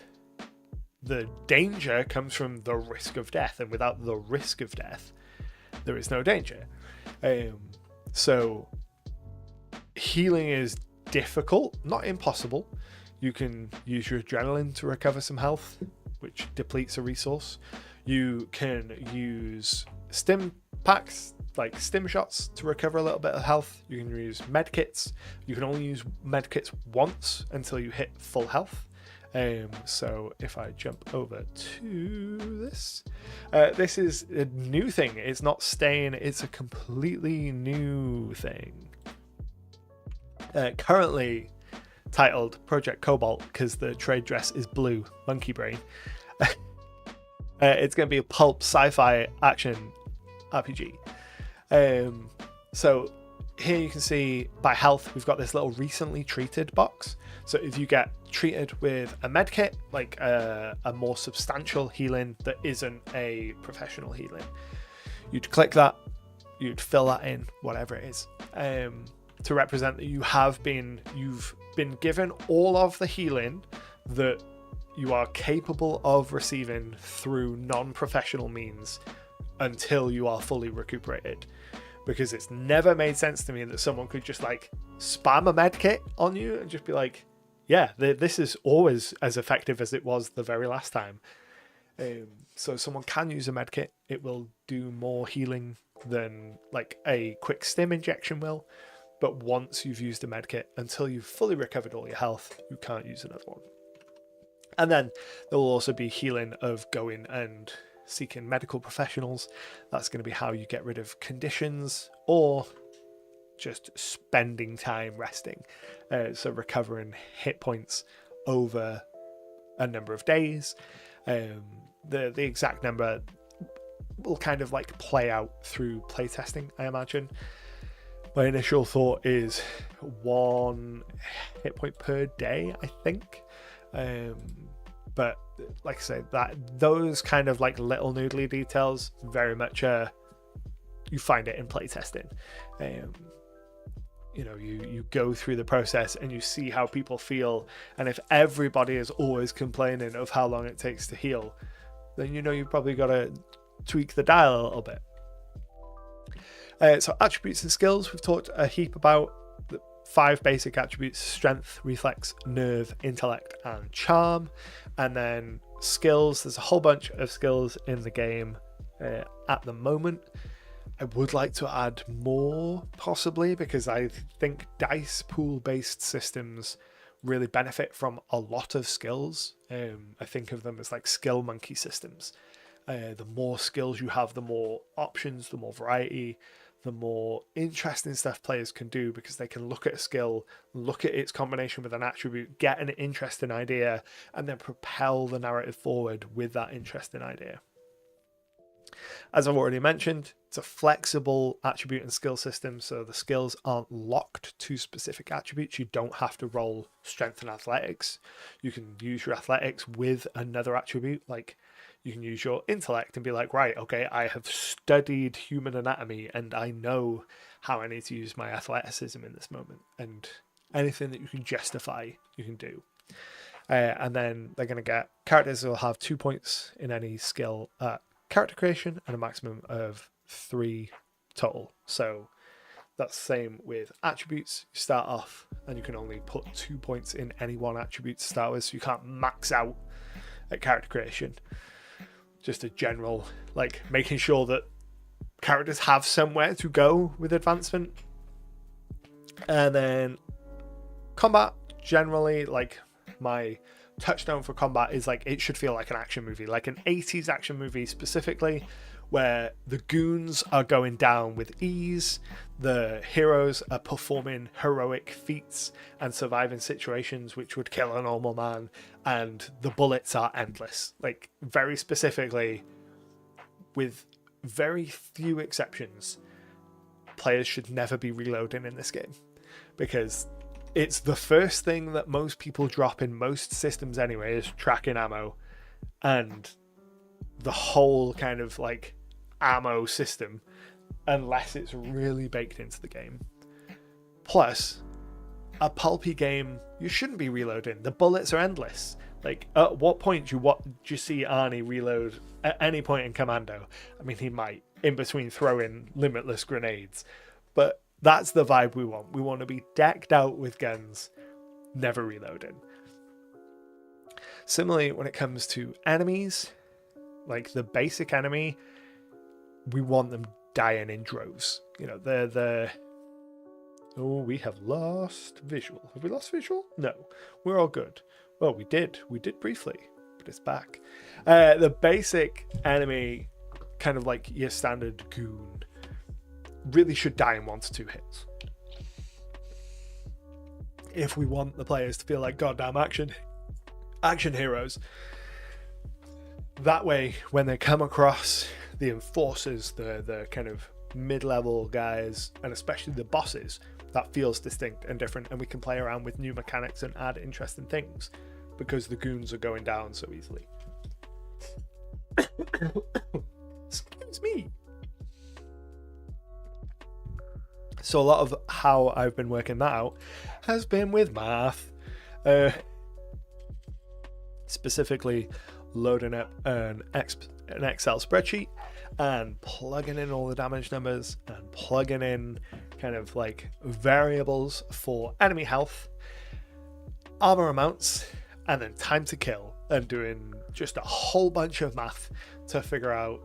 the danger comes from the risk of death, and without the risk of death, there is no danger. So healing is difficult, not impossible. You can use your adrenaline to recover some health, which depletes a resource. You can use stim packs, like stim shots, to recover a little bit of health. You can use medkits. You can only use medkits once until you hit full health. So if I jump over to this, this is a new thing. It's not staying, it's a completely new thing. Currently titled Project Cobalt, because the trade dress is blue, monkey brain. It's going to be a pulp sci-fi action RPG. So here you can see by health, we've got this little recently treated box. So if you get treated with a medkit, like a more substantial healing that isn't a professional healing, you'd click that, you'd fill that in, whatever it is, to represent that you've been given all of the healing that you are capable of receiving through non-professional means until you are fully recuperated. Because it's never made sense to me that someone could just like spam a medkit on you and just be like, yeah, this is always as effective as it was the very last time. So someone can use a medkit. It will do more healing than like a quick stim injection will. But once you've used a medkit, until you've fully recovered all your health, you can't use another one. And then there will also be healing of going and seeking medical professionals. That's going to be how you get rid of conditions or just spending time resting. So recovering hit points over a number of days. The exact number will kind of like play out through playtesting, I imagine. My initial thought is 1 hit point per day, I think. But like I say, those kind of like little noodly details very much you find it in playtesting. You go through the process and you see how people feel, and if everybody is always complaining of how long it takes to heal, then you've probably got to tweak the dial a little bit. So attributes and skills, we've talked a heap about. The 5 basic attributes: strength, reflex, nerve, intellect, and charm. And then skills, there's a whole bunch of skills in the game at the moment. I would like to add more, possibly, because I think dice pool based systems really benefit from a lot of skills. I think of them as like skill monkey systems. The more skills you have, the more options, the more variety, the more interesting stuff players can do, because they can look at a skill, look at its combination with an attribute, get an interesting idea, and then propel the narrative forward with that interesting idea. As I've already mentioned, it's a flexible attribute and skill system, so the skills aren't locked to specific attributes. You don't have to roll strength and athletics. You can use your athletics with another attribute, like you can use your intellect and be like, right, okay, I have studied human anatomy and I know how I need to use my athleticism in this moment. And anything that you can justify, you can do. And then they're going to get, characters will have 2 points in any skill at character creation and a maximum of 3 total. So that's the same with attributes. You start off and you can only put 2 points in any one attribute to start with, so you can't max out at character creation. Just a general, like, making sure that characters have somewhere to go with advancement. And then combat, generally, like, my touchstone for combat is like, it should feel like an action movie, like an 80s action movie specifically, where the goons are going down with ease, the heroes are performing heroic feats and surviving situations which would kill a normal man, and the bullets are endless. Like, very specifically, with very few exceptions, players should never be reloading in this game, because it's the first thing that most people drop in most systems anyway, is tracking ammo, and the whole kind of like ammo system, unless it's really baked into the game. Plus, a pulpy game, you shouldn't be reloading. The bullets are endless. Like, at what point do you see Arnie reload at any point in Commando? I mean, he might, in between throwing limitless grenades, but That's the vibe we want. We want to be decked out with guns, never reloading. Similarly, when it comes to enemies, like the basic enemy, we want them dying in droves. You know, they're oh, we have lost visual. Have we lost visual? No, we're all good. Well, we did briefly, but it's back. The basic enemy, kind of like your standard goon, really should die in 1 to 2 hits. If we want the players to feel like goddamn action heroes, that way when they come across the enforcers, the kind of mid-level guys, and especially the bosses, that feels distinct and different, and we can play around with new mechanics and add interesting things because the goons are going down so easily. Excuse me. So a lot of how I've been working that out has been with math, specifically loading up an Excel spreadsheet and plugging in all the damage numbers and plugging in kind of like variables for enemy health, armor amounts, and then time to kill, and doing just a whole bunch of math to figure out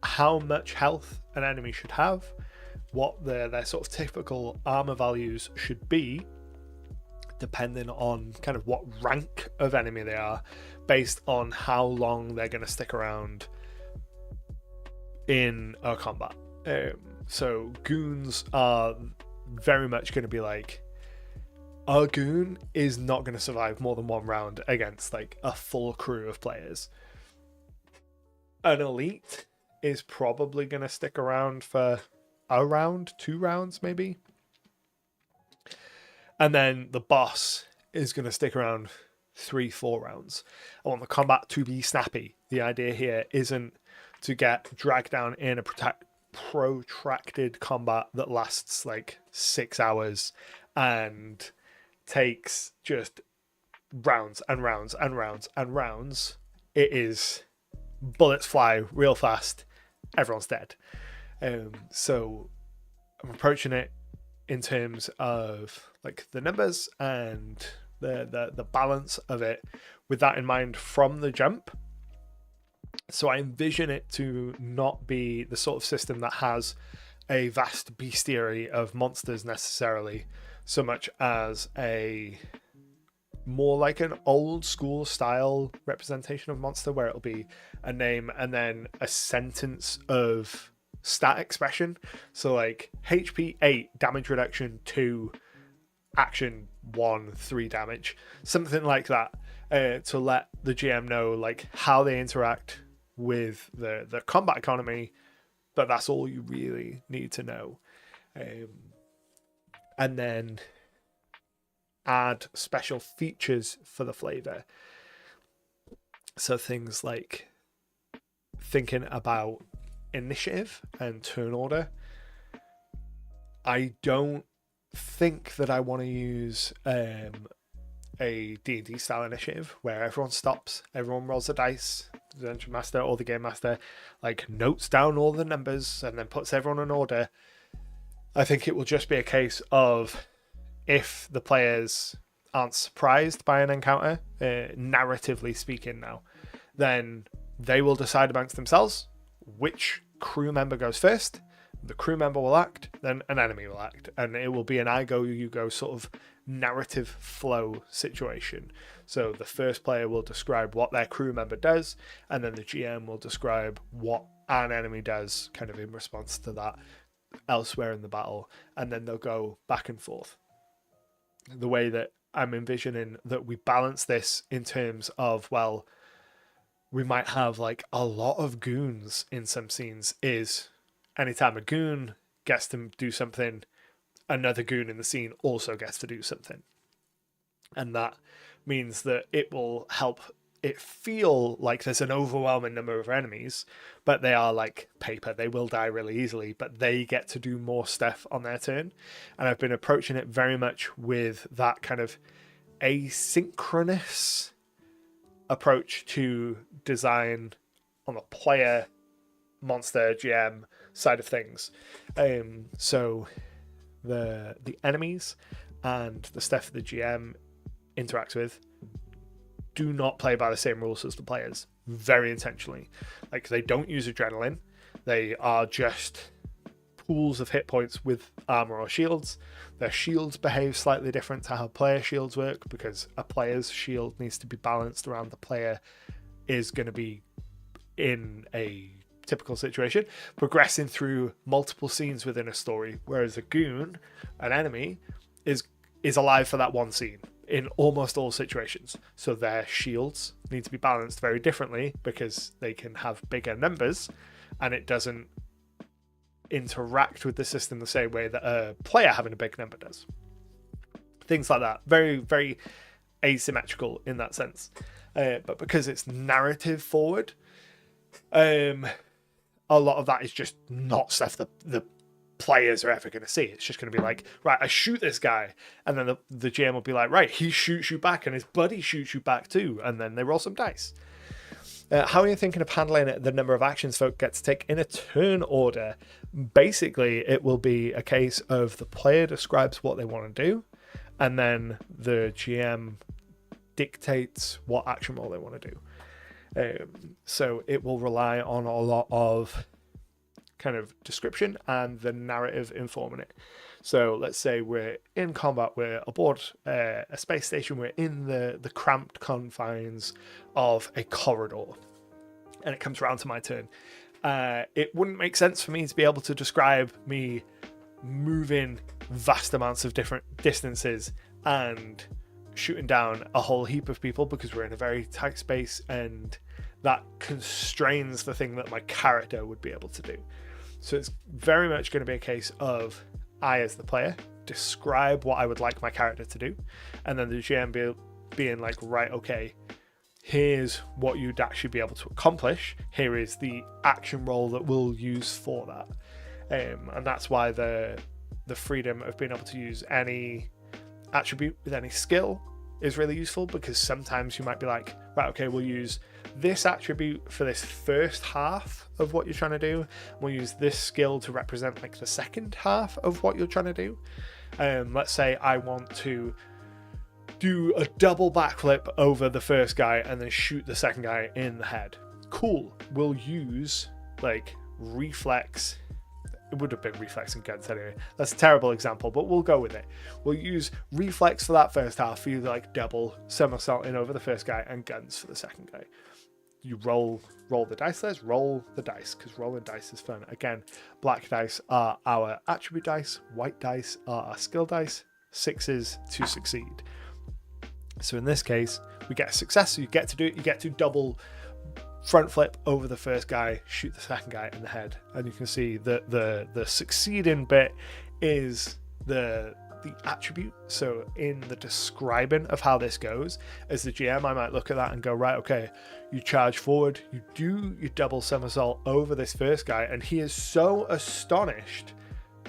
how much health an enemy should have, what their sort of typical armor values should be, depending on kind of what rank of enemy they are, based on how long they're going to stick around in a combat. So goons are very much going to be like, a goon is not going to survive more than 1 round against like a full crew of players. An elite is probably going to stick around for a round, 2 rounds maybe. And then the boss is going to stick around 3-4 rounds. I want the combat to be snappy. The idea here isn't to get dragged down in a protracted combat that lasts like 6 hours and takes just rounds and rounds and rounds and rounds. It is bullets fly real fast, everyone's dead. So I'm approaching it in terms of like the numbers and the balance of it with that in mind from the jump. So I envision it to not be the sort of system that has a vast bestiary of monsters necessarily, so much as a more like an old school style representation of monster, where it'll be a name and then a sentence of stat expression. So like HP 8, damage reduction 2, action 1, 3 damage, something like that, to let the GM know like how they interact with the combat economy, but that's all you really need to know. And then add special features for the flavor. So things like thinking about initiative and turn order. I don't think that I want to use a D&D style initiative where everyone stops, everyone rolls the dice, the dungeon master or the game master like notes down all the numbers and then puts everyone in order. I think it will just be a case of, if the players aren't surprised by an encounter, narratively speaking now, then they will decide amongst themselves which crew member goes first. The crew member will act, then an enemy will act, and it will be an I go, you go sort of narrative flow situation. So the first player will describe what their crew member does, and then the GM will describe what an enemy does kind of in response to that elsewhere in the battle, and then they'll go back and forth. The way that I'm envisioning that we balance this in terms of, well, we might have like a lot of goons in some scenes is anytime a goon gets to do something, another goon in the scene also gets to do something. And that means that it will help it feel like there's an overwhelming number of enemies, but they are like paper. They will die really easily, but they get to do more stuff on their turn. And I've been approaching it very much with that kind of asynchronous approach to design on the player, monster, GM side of things. So the enemies and the stuff the GM interacts with do not play by the same rules as the players, very intentionally. Like, they don't use adrenaline. They are just pools of hit points with armor or shields. Their shields behave slightly different to how player shields work, because a player's shield needs to be balanced around the player is going to be in a typical situation, progressing through multiple scenes within a story, whereas a goon, an enemy, is alive for that one scene in almost all situations. So their shields need to be balanced very differently, because they can have bigger numbers and it doesn't interact with the system the same way that a player having a big number does. Things like that. Very, very asymmetrical in that sense. But because it's narrative forward, a lot of that is just not stuff that the players are ever going to see. It's just going to be like, right, I shoot this guy, and then the GM will be like, right, he shoots you back and his buddy shoots you back too, and then they roll some dice. How are you thinking of handling the number of actions folk get to take in a turn order? Basically, it will be a case of the player describes what they want to do, and then the GM dictates what action roll they want to do. So it will rely on a lot of kind of description and the narrative informing it. So let's say we're in combat, we're aboard a space station, we're in the cramped confines of a corridor, and it comes around to my turn. It wouldn't make sense for me to be able to describe me moving vast amounts of different distances and shooting down a whole heap of people, because we're in a very tight space, and that constrains the thing that my character would be able to do. So it's very much going to be a case of I, as the player, describe what I would like my character to do, and then the GM being like, right, okay, here's what you'd actually be able to accomplish. Here is the action roll that we'll use for that. And that's why the freedom of being able to use any attribute with any skill is really useful, because sometimes you might be like, right, okay, we'll use this attribute for this first half of what you're trying to do. We'll use this skill to represent like the second half of what you're trying to do. Let's say I want to do a double backflip over the first guy and then shoot the second guy in the head. Cool. We'll use like reflex. It would have been reflex and guns anyway. That's a terrible example, but we'll go with it. We'll use reflex for that first half, for you like double somersaulting over the first guy, and guns for the second guy. You roll the dice. Let's roll the dice, because rolling dice is fun. Again, black dice are our attribute dice, white dice are our skill dice, 6s to succeed. So in this case, we get a success, so you get to do it. You get to double front flip over the first guy, shoot the second guy in the head, and you can see that the succeeding bit is the attribute. So in the describing of how this goes, as the GM, I might look at that and go, right, okay, you charge forward, you do your double somersault over this first guy, and he is so astonished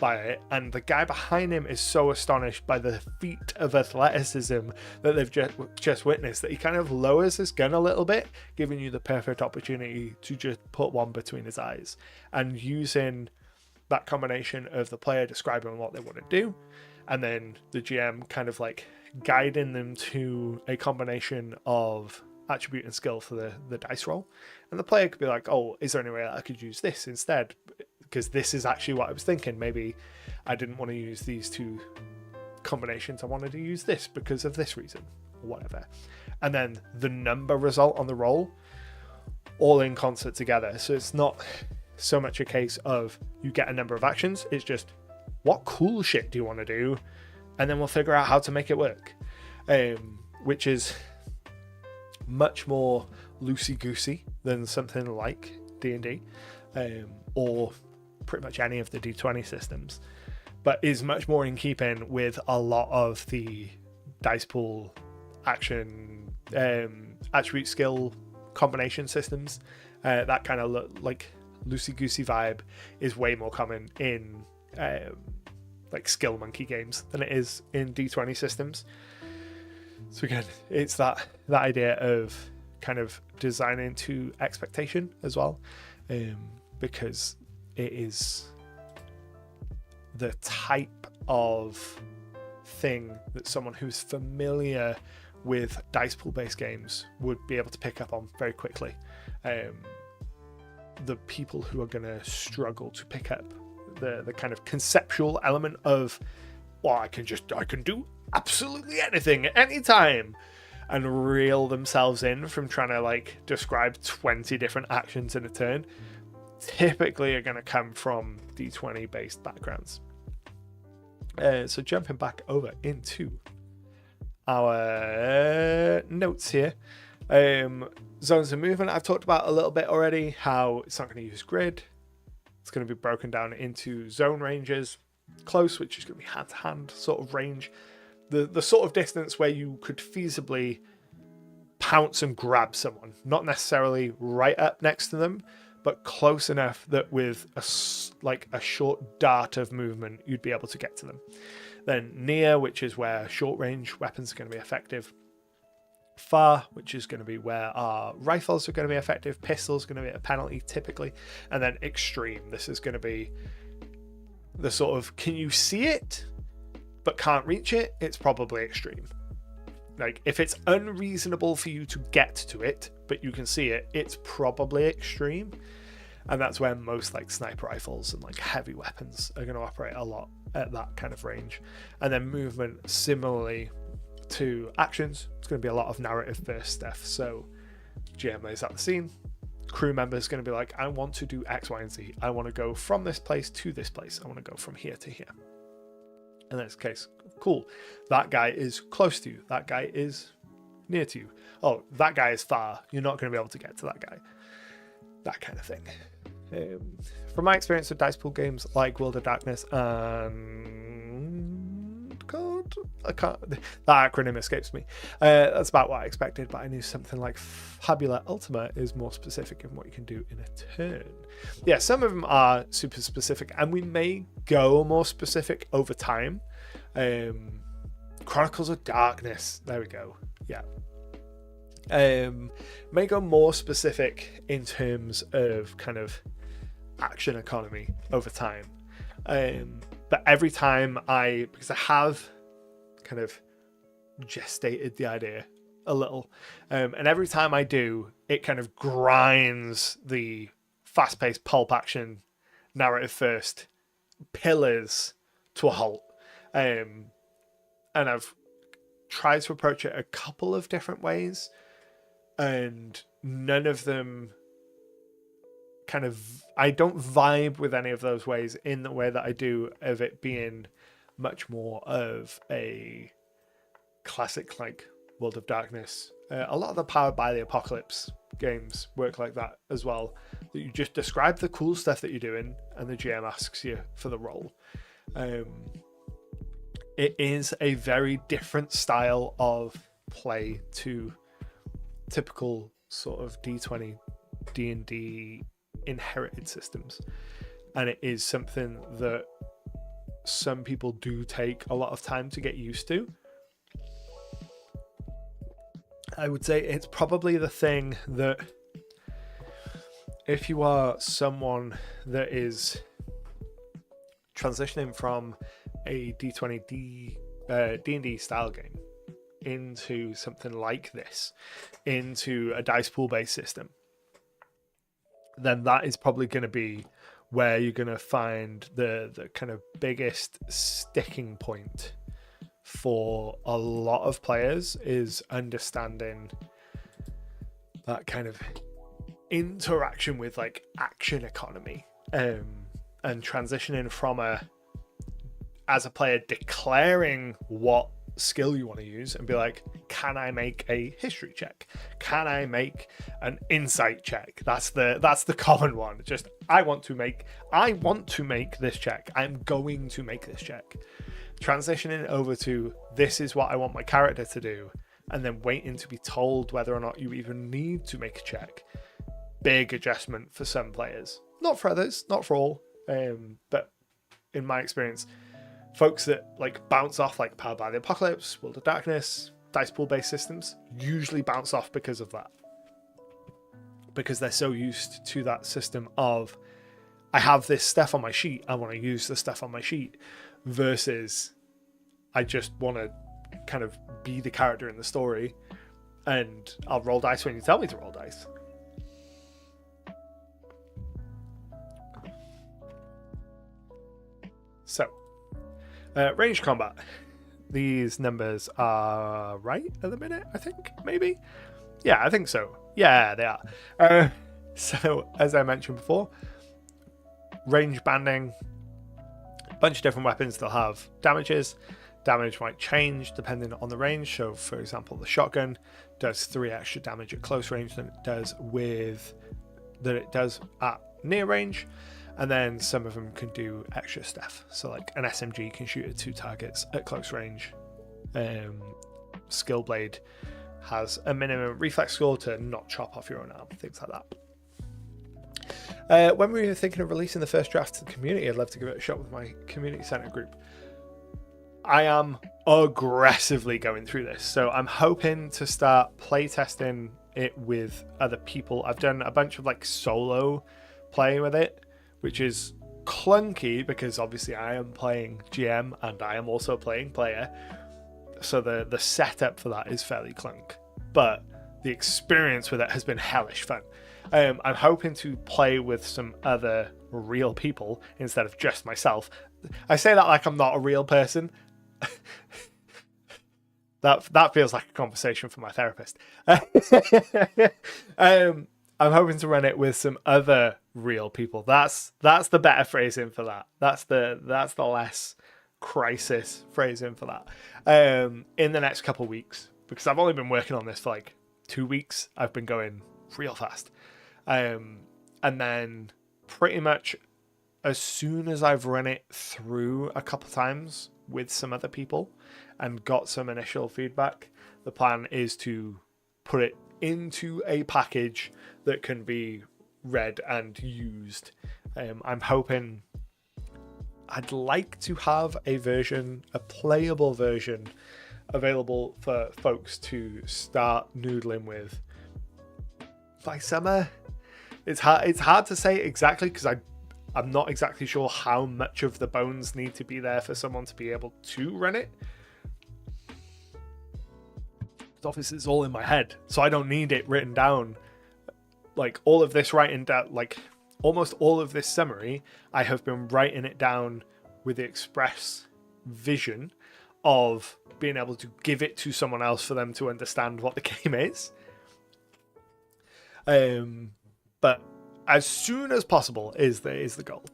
by it, and the guy behind him is so astonished by the feat of athleticism that they've just witnessed, that he kind of lowers his gun a little bit, giving you the perfect opportunity to just put one between his eyes. And using that combination of the player describing what they want to do, and then the GM kind of like guiding them to a combination of attribute and skill for the dice roll. And the player could be like, oh, is there any way that I could use this instead? Because this is actually what I was thinking. Maybe I didn't want to use these two combinations. I wanted to use this because of this reason, or whatever. And then the number result on the roll, all in concert together. So it's not so much a case of you get a number of actions. It's just, what cool shit do you want to do? And then we'll figure out how to make it work. Which is much more loosey-goosey than something like D&D, or pretty much any of the D20 systems, but is much more in keeping with a lot of the dice pool action attribute skill combination systems. That kind of like loosey-goosey vibe is way more common in like skill monkey games than it is in D20 systems. So again, it's that idea of kind of designing to expectation as well, because it is the type of thing that someone who's familiar with dice pool based games would be able to pick up on very quickly. The people who are going to struggle to pick up the kind of conceptual element of, well, I can do absolutely anything at any time, and reel themselves in from trying to like describe 20 different actions in a turn, typically are going to come from D20 based backgrounds. So jumping back over into our notes here. Zones of movement, I've talked about a little bit already, how it's not going to use grid. It's going to be broken down into zone ranges, close, which is going to be hand-to-hand sort of range, the sort of distance where you could feasibly pounce and grab someone, not necessarily right up next to them, but close enough that with a short dart of movement, you'd be able to get to them. Then near, which is where short range weapons are going to be effective. Far, which is going to be where our rifles are going to be effective. Pistols are going to be a penalty typically. And then extreme, this is going to be the sort of, can you see it but can't reach it? It's probably extreme. Like, if it's unreasonable for you to get to it but you can see it, it's probably extreme. And that's where most like sniper rifles and like heavy weapons are going to operate a lot at that kind of range. And then movement, similarly to actions, it's going to be a lot of narrative first stuff. So GM lays out the scene, crew members going to be like, I want to do X, Y, and Z. I want to go from this place to this place. I want to go from here to here. In this case, cool. That guy is close to you. That guy is near to you. Oh, that guy is far. You're not going to be able to get to that guy. That kind of thing. From my experience with dice pool games like World of Darkness and that acronym escapes me. That's about what I expected, but I knew something like Fabula Ultima is more specific in what you can do in a turn. Yeah, some of them are super specific, and we may go more specific over time. Chronicles of Darkness, there we go. Yeah. May go more specific in terms of kind of action economy over time. But every time because I have kind of gestated the idea a little, and every time I do, it kind of grinds the fast-paced pulp action narrative first pillars to a halt. And I've tried to approach it a couple of different ways, and none of them I don't vibe with any of those ways in the way that I do of it being much more of a classic like World of Darkness. A lot of the Powered by the Apocalypse games work like that as well. That you just describe the cool stuff that you're doing and the GM asks you for the role. It is a very different style of play to typical sort of D20 D&D inherited systems, and it is something that some people do take a lot of time to get used to. I would say it's probably the thing that if you are someone that is transitioning from a D20 D&D style game into something like this, into a dice pool based system, then that is probably going to be where you're going to find the kind of biggest sticking point for a lot of players, is understanding that kind of interaction with like action economy, and transitioning from as a player declaring what skill you want to use and be like, can I make a history check? Can I make an insight check? That's the common one. Just I want to make this check. I'm going to make this check. Transitioning over to this is what I want my character to do, and then waiting to be told whether or not you even need to make a check. Big adjustment for some players. Not for others, not for all. But in my experience, folks that like bounce off like Powered by the Apocalypse, World of Darkness, dice pool based systems usually bounce off because of that. Because they're so used to that system of, I have this stuff on my sheet, I want to use the stuff on my sheet, versus I just want to kind of be the character in the story, and I'll roll dice when you tell me to roll dice. So, range combat. These numbers are right at the minute, I think, maybe? Yeah, I think so. Yeah, they are. So, as I mentioned before, range banding, a bunch of different weapons, they'll have damages. Damage might change depending on the range. So, for example, the shotgun does 3 extra damage at close range than it does at near range. And then some of them can do extra stuff. So like an SMG can shoot at 2 targets at close range. Skill Blade has a minimum reflex score to not chop off your own arm, things like that. When we were thinking of releasing the first draft to the community, I'd love to give it a shot with my community center group. I am aggressively going through this. So I'm hoping to start playtesting it with other people. I've done a bunch of like solo play with it, which is clunky because obviously I am playing GM and I am also playing player. So the setup for that is fairly clunk. But the experience with it has been hellish fun. I'm hoping to play with some other real people instead of just myself. I say that like I'm not a real person. That feels like a conversation for my therapist. I'm hoping to run it with some other real people. That's the better phrasing for that. That's the less crisis phrasing for that. In the next couple of weeks, because I've only been working on this for like 2 weeks. I've been going real fast. And then pretty much as soon as I've run it through a couple times with some other people and got some initial feedback, the plan is to put it into a package that can be read and used. I'm hoping, I'd like to have a playable version available for folks to start noodling with by summer. It's hard to say exactly because I'm not exactly sure how much of the bones need to be there for someone to be able to run it. Obviously it's all in my head, so I don't need it written down. Like all of this writing down, like almost all of this summary, I have been writing it down with the express vision of being able to give it to someone else for them to understand what the game is. But as soon as possible is the goal.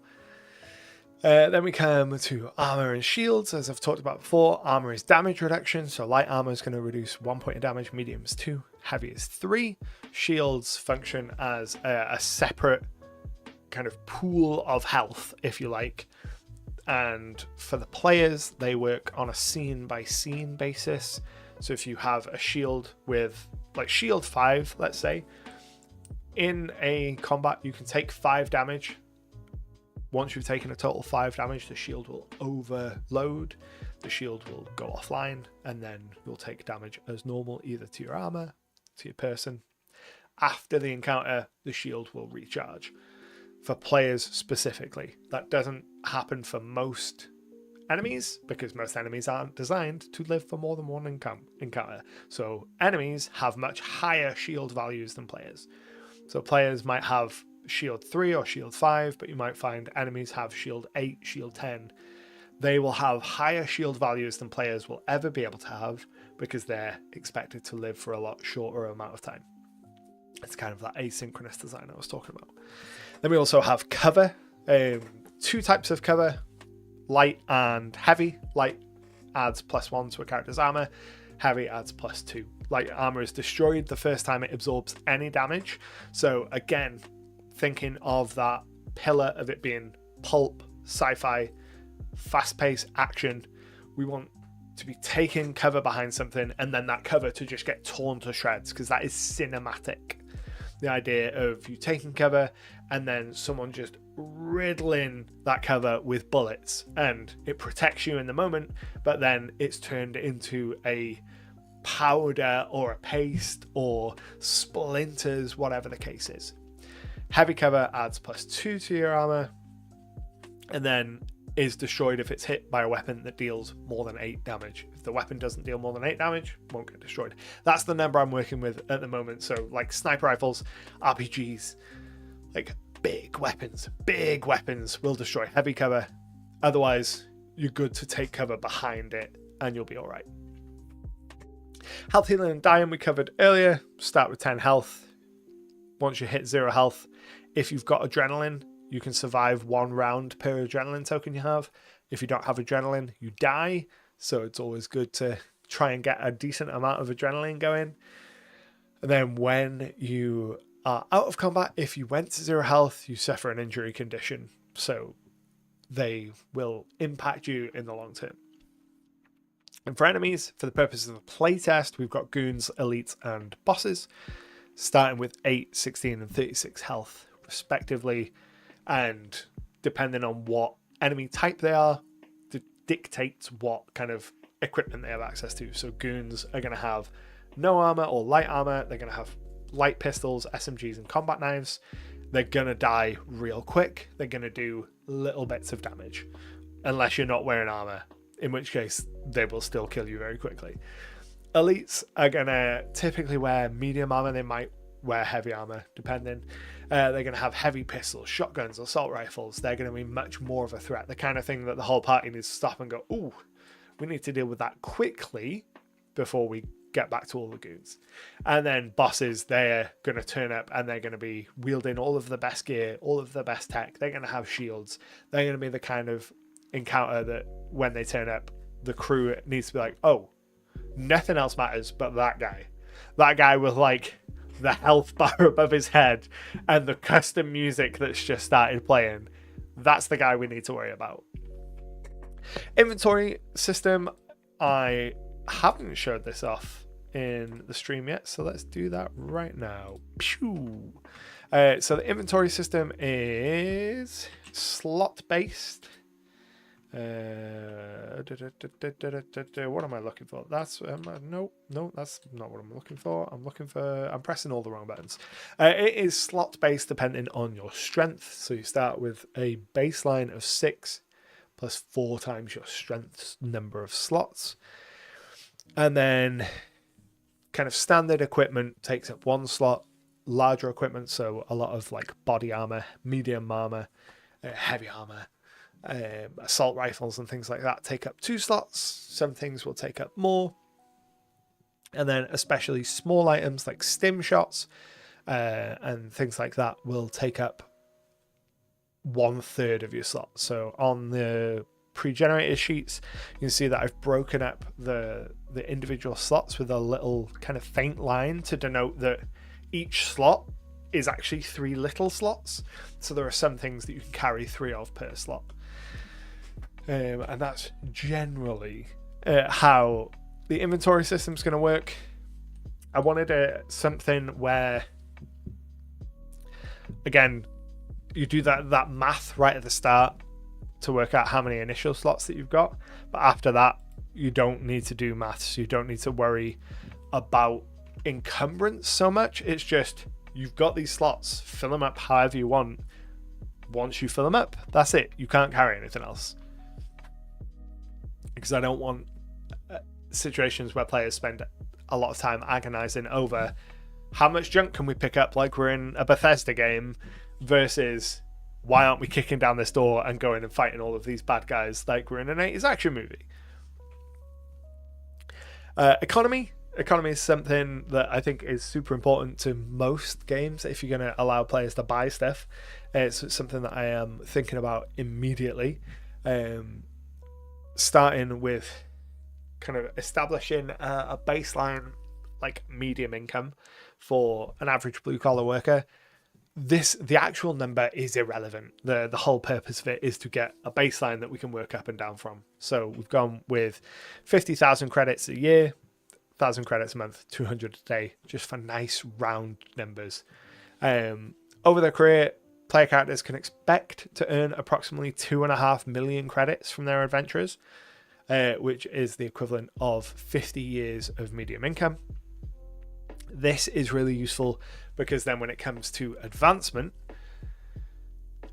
Then we come to armor and shields. As I've talked about before, armor is damage reduction. So light armor is going to reduce 1 point of damage, medium is 2, heavy is 3. Shields function as a separate kind of pool of health, if you like. And for the players, they work on a scene by scene basis. So if you have a shield with like shield 5, let's say, in a combat, you can take 5 damage. Once you've taken a total 5 damage, the shield will overload, the shield will go offline, and then you'll take damage as normal, either to your armor, to your person. After the encounter, the shield will recharge. For players specifically, that doesn't happen for most enemies, because most enemies aren't designed to live for more than one encounter. So enemies have much higher shield values than players. So players might have shield 3 or shield 5, but you might find enemies have shield 8, shield 10. They will have higher shield values than players will ever be able to have because they're expected to live for a lot shorter amount of time. It's kind of that asynchronous design I was talking about. Then we also have cover. 2 types of cover, light and heavy. Light adds +1 to a character's armor. Heavy adds +2. Light armor is destroyed the first time it absorbs any damage. So again, thinking of that pillar of it being pulp, sci-fi, fast-paced action, we want to be taking cover behind something and then that cover to just get torn to shreds, because that is cinematic. The idea of you taking cover and then someone just riddling that cover with bullets, and it protects you in the moment, but then it's turned into a powder or a paste or splinters, whatever the case is. Heavy cover adds +2 to your armor, and then is destroyed if it's hit by a weapon that deals more than 8 damage. If the weapon doesn't deal more than 8 damage, won't get destroyed. That's the number I'm working with at the moment. So like sniper rifles, RPGs, like big weapons will destroy heavy cover. Otherwise, you're good to take cover behind it and you'll be all right. Health, healing, and dying we covered earlier. Start with 10 health. Once you hit 0 health, if you've got adrenaline, you can survive 1 round per adrenaline token you have. If you don't have adrenaline, you die. So it's always good to try and get a decent amount of adrenaline going. And then when you are out of combat, if you went to 0 health, you suffer an injury condition. So they will impact you in the long term. And for enemies, for the purposes of the playtest, we've got goons, elites, and bosses, starting with 8, 16, and 36 health, respectively. And depending on what enemy type they are, dictates what kind of equipment they have access to. So goons are going to have no armor or light armor. They're going to have light pistols, SMGs, and combat knives. They're going to die real quick. They're going to do little bits of damage, unless you're not wearing armor, in which case they will still kill you very quickly. Elites are going to typically wear medium armor. They might wear heavy armor, depending. They're going to have heavy pistols, shotguns, assault rifles. They're going to be much more of a threat. The kind of thing that the whole party needs to stop and go, ooh, we need to deal with that quickly before we get back to all the goons. And then bosses, they're going to turn up and they're going to be wielding all of the best gear, all of the best tech. They're going to have shields. They're going to be the kind of encounter that when they turn up, the crew needs to be like, oh, nothing else matters but that guy. That guy with like the health bar above his head and the custom music that's just started playing. That's the guy we need to worry about. Inventory system, I haven't showed this off in the stream yet, so let's do that right now. Pew! So the inventory system is slot based. What am I looking for? That's no, that's not what I'm looking for. I'm pressing all the wrong buttons. It is slot based depending on your strength. So you start with a baseline of 6 plus 4 times your strength's number of slots, and then kind of standard equipment takes up 1 slot. Larger equipment, so a lot of like body armor, medium armor, heavy armor, assault rifles and things like that take up 2 slots. Some things will take up more, and then especially small items like stim shots and things like that will take up 1/3 of your slot. So on the pre-generated sheets, you can see that I've broken up the individual slots with a little kind of faint line to denote that each slot is actually 3 little slots. So there are some things that you can carry 3 of per slot. And that's generally how the inventory system is going to work. I wanted something where, again, you do that math right at the start to work out how many initial slots that you've got. But after that, you don't need to do maths. You don't need to worry about encumbrance so much. It's just, you've got these slots, fill them up however you want. Once you fill them up, that's it. You can't carry anything else. Because I don't want situations where players spend a lot of time agonizing over how much junk can we pick up like we're in a Bethesda game, versus why aren't we kicking down this door and going and fighting all of these bad guys like we're in an 80s action movie. Economy is something that I think is super important to most games if you're going to allow players to buy stuff. It's something that I am thinking about immediately. Starting with kind of establishing a baseline like medium income for an average blue collar worker. The actual number is irrelevant. The whole purpose of it is to get a baseline that we can work up and down from. So we've gone with 50,000 credits a year, 1,000 credits a month, 200 a day, just for nice round numbers. Over their career, player characters can expect to earn approximately 2.5 million credits from their adventures, which is the equivalent of 50 years of medium income. This is really useful because then when it comes to advancement,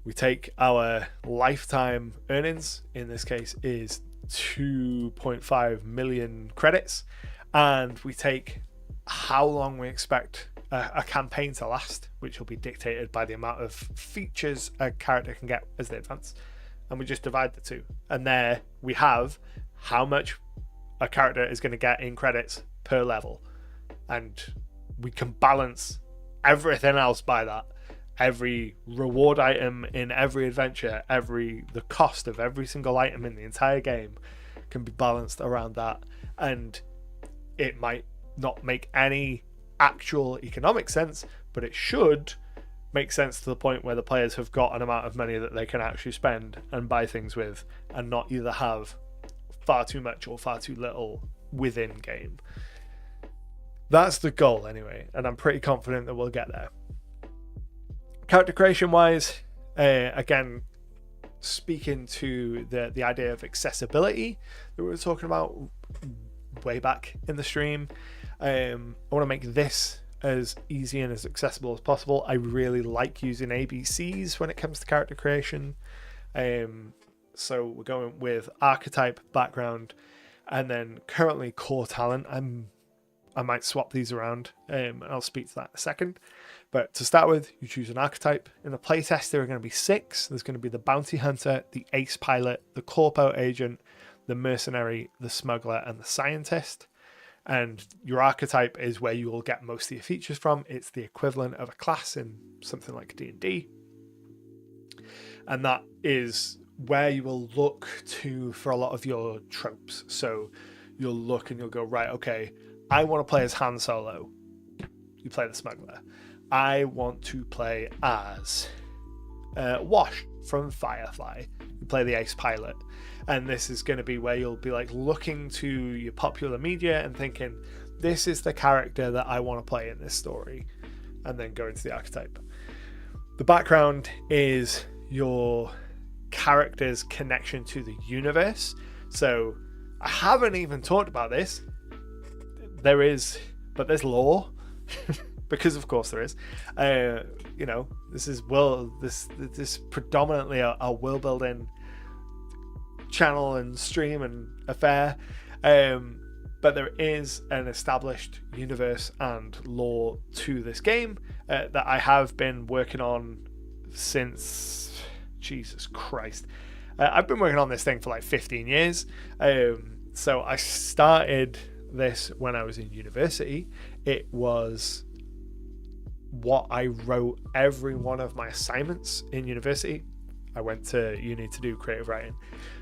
We take our lifetime earnings, in this case is 2.5 million credits, and we take how long we expect a campaign to last, which will be dictated by the amount of features a character can get as they advance, and we just divide the two, and there we have how much a character is going to get in credits per level, and we can balance everything else by that. Every reward item in every adventure, the cost of every single item in the entire game can be balanced around that, and it might not make any actual economic sense, but it should make sense to the point where the players have got an amount of money that they can actually spend and buy things with, and not either have far too much or far too little within game. That's the goal anyway, and I'm pretty confident that we'll get there. Character creation wise, again, speaking to the idea of accessibility that we were talking about way back in the stream, I want to make this as easy and as accessible as possible. I really like using ABCs when it comes to character creation. So we're going with archetype, background, and then currently core talent. I might swap these around, and I'll speak to that in a second. But to start with, you choose an archetype. In the playtest, there are going to be 6. There's going to be the bounty hunter, the ace pilot, the corpo agent, the mercenary, the smuggler, and the scientist. And your archetype is where you will get most of your features from. It's the equivalent of a class in something like D&D. And that is where you will look to for a lot of your tropes. So you'll look and you'll go, right, okay, I want to play as Han Solo. You play the smuggler. I want to play as Wash from Firefly. You play the ace pilot. And this is going to be where you'll be like looking to your popular media and thinking, this is the character that I want to play in this story. And then go into the archetype. The background is your character's connection to the universe. So I haven't even talked about this. But there's lore. Because of course there is. This is this predominantly a world building channel and stream and affair, but there is an established universe and lore to this game that I have been working on since Jesus Christ. I've been working on this thing for like 15 years. So I started this when I was in university. It was what I wrote every one of my assignments in university. I went to uni to do creative writing.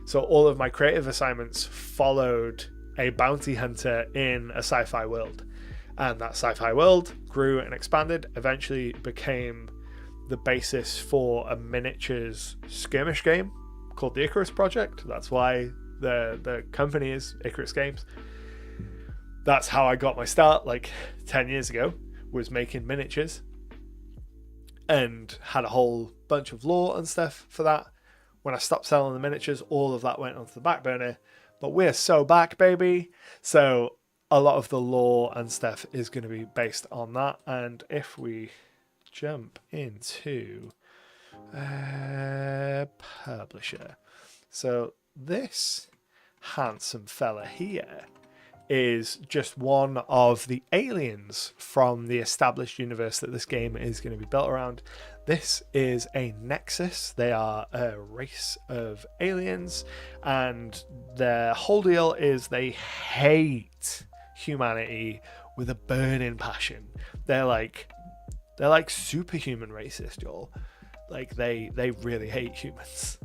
So all of my creative assignments followed a bounty hunter in a sci-fi world. And that sci-fi world grew and expanded, eventually became the basis for a miniatures skirmish game called the Icarus Project. That's why the company is Icarus Games. That's how I got my start like 10 years ago, was making miniatures, and had a whole bunch of lore and stuff for that. When I stopped selling the miniatures, all of that went onto the back burner, but we're so back, baby. So a lot of the lore and stuff is going to be based on that. And if we jump into publisher, so this handsome fella here is just one of the aliens from the established universe that this game is going to be built around. This is a nexus. They are a race of aliens, and their whole deal is they hate humanity with a burning passion. They're like superhuman racist, y'all. Like they really hate humans,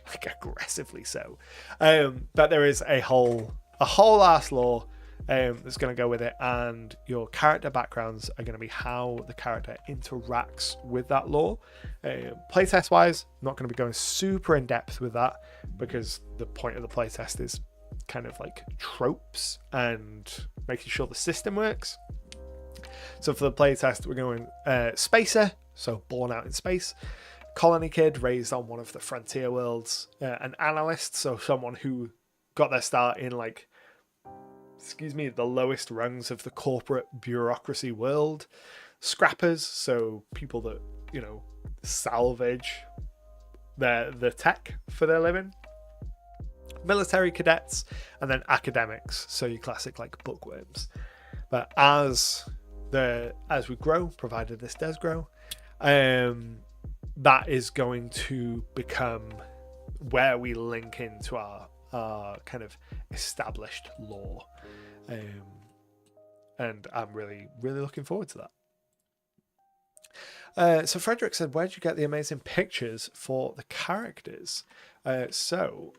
like aggressively so. But there is a whole ass lore that's going to go with it, and your character backgrounds are going to be how the character interacts with that lore. Playtest wise, I'm not going to be going super in depth with that, because the point of the playtest is kind of like tropes and making sure the system works. So for the playtest, we're going spacer, so born out in space, colony kid raised on one of the frontier worlds, an analyst, so someone who got their start in the lowest rungs of the corporate bureaucracy world. Scrappers, so people that salvage the tech for their living, military cadets, and then academics, so your classic like bookworms. But as we grow, provided this does grow, that is going to become where we link into our kind of established lore, and I'm really looking forward to that. So Frederick said, where'd you get the amazing pictures for the characters? So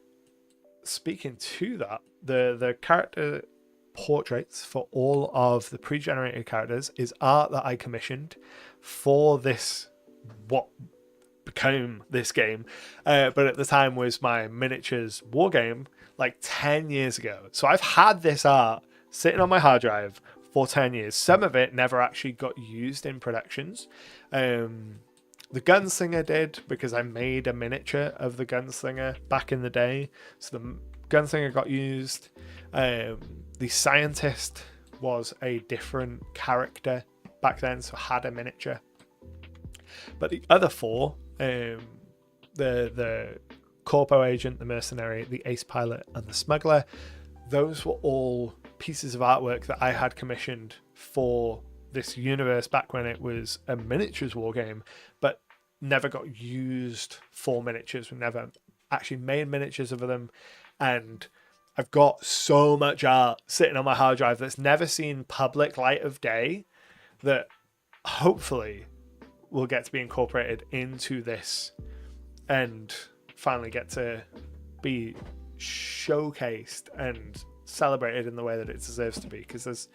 speaking to that, the character portraits for all of the pre-generated characters is art that I commissioned for this, what became this game, but at the time was my miniatures war game like 10 years ago. So I've had this art sitting on my hard drive for 10 years. Some of it never actually got used in productions. The Gunslinger did, because I made a miniature of the Gunslinger back in the day. So the Gunslinger got used. The Scientist was a different character back then, so had a miniature. But the other four, the Corpo Agent, the Mercenary, the Ace Pilot, and the Smuggler, those were all pieces of artwork that I had commissioned for this universe back when it was a miniatures war game, but never got used for miniatures. We never actually made miniatures of them, and I've got so much art sitting on my hard drive that's never seen public light of day that hopefully will get to be incorporated into this and finally get to be showcased and celebrated in the way that it deserves to be, because there's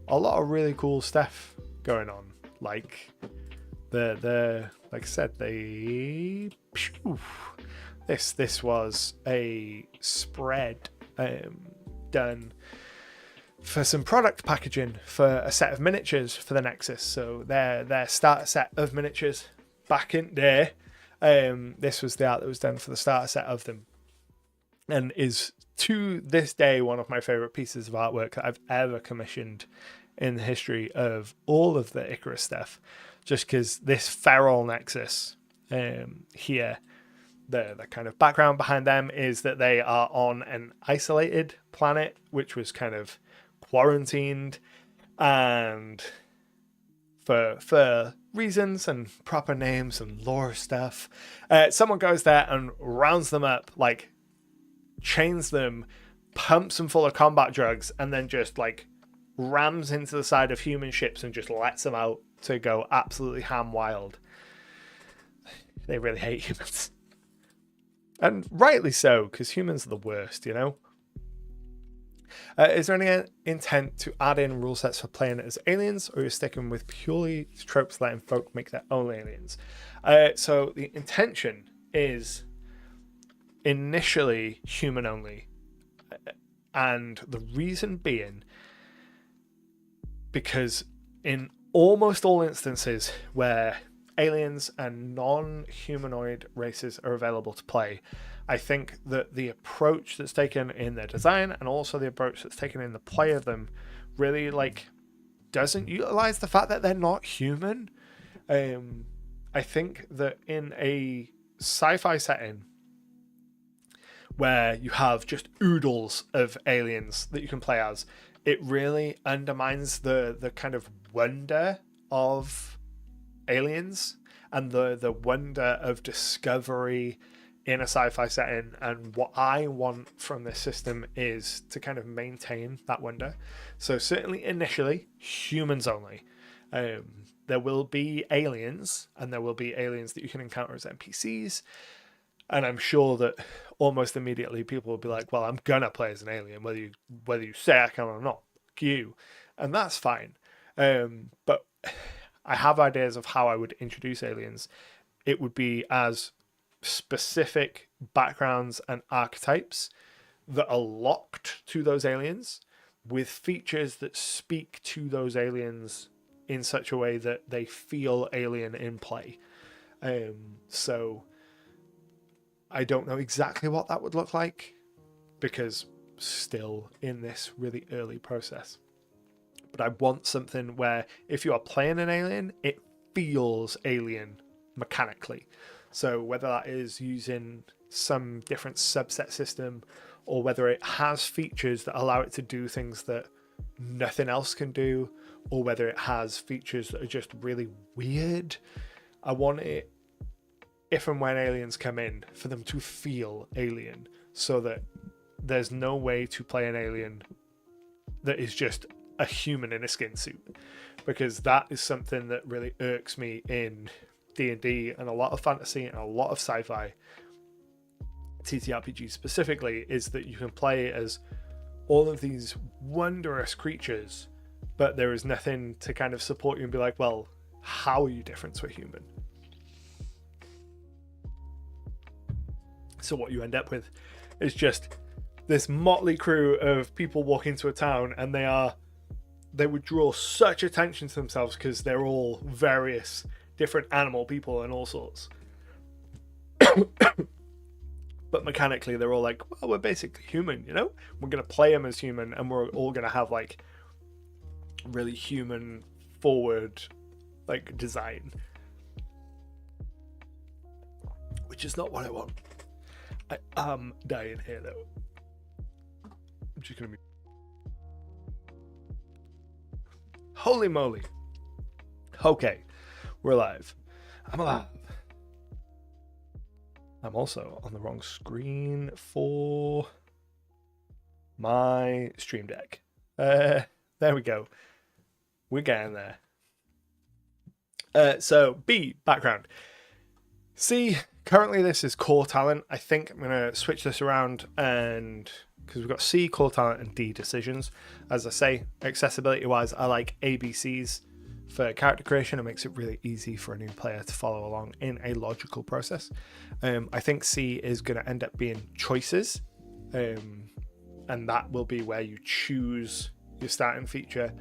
a lot of really cool stuff going on. Like like I said, this was a spread done for some product packaging for a set of miniatures for the Nexus. So their starter set of miniatures back in there, this was the art that was done for the starter set of them, and is to this day one of my favorite pieces of artwork that I've ever commissioned in the history of all of the Icarus stuff, just because this feral Nexus here, the kind of background behind them is that they are on an isolated planet which was kind of quarantined, and for reasons and proper names and lore stuff, someone goes there and rounds them up, like chains them, pumps them full of combat drugs, and then just like rams into the side of human ships and just lets them out to go absolutely ham wild. They really hate humans. And rightly so, because humans are the worst, you know? Is there any intent to add in rule sets for playing as aliens, or are you sticking with purely tropes letting folk make their own aliens? So the intention is initially human only. And the reason being, because in almost all instances where aliens and non-humanoid races are available to play, I think that the approach that's taken in their design and also the approach that's taken in the play of them really like doesn't utilize the fact that they're not human. I think that in a sci-fi setting where you have just oodles of aliens that you can play as, it really undermines the kind of wonder of aliens and the wonder of discovery in a sci-fi setting. And what I want from this system is to kind of maintain that wonder. So certainly initially, humans only. There will be aliens, and there will be aliens that you can encounter as NPCs. And I'm sure that almost immediately people will be like, well, I'm gonna play as an alien, whether you say I can or not. Fuck you. And that's fine. But I have ideas of how I would introduce aliens. It would be as specific backgrounds and archetypes that are locked to those aliens, with features that speak to those aliens in such a way that they feel alien in play. So I don't know exactly what that would look like, because still in this really early process. But I want something where if you are playing an alien, it feels alien mechanically. So whether that is using some different subset system, or whether it has features that allow it to do things that nothing else can do, or whether it has features that are just really weird, I want it, if and when aliens come in, for them to feel alien, so that there's no way to play an alien that is just a human in a skin suit, because that is something that really irks me in D&D and a lot of fantasy and a lot of sci-fi, TTRPG specifically, is that you can play as all of these wondrous creatures, but there is nothing to kind of support you and be like, well, how are you different to a human? So what you end up with is just this motley crew of people walk into a town, and they would draw such attention to themselves because they're all various different animal people and all sorts. But mechanically, they're all like, well, we're basically human, you know? We're going to play them as human, and we're all going to have like really human forward like design, which is not what I want. I am dying here though. I'm just gonna be. Holy moly. Okay, we're alive. I'm alive. I'm also on the wrong screen for my stream deck. There we go. We're getting there. So B, background. C, currently this is core talent. I think I'm going to switch this around, and because we've got C, core talent, and D, decisions. As I say, accessibility wise, I like ABCs for character creation. It makes it really easy for a new player to follow along in a logical process. I think C is going to end up being choices, and that will be where you choose your starting feature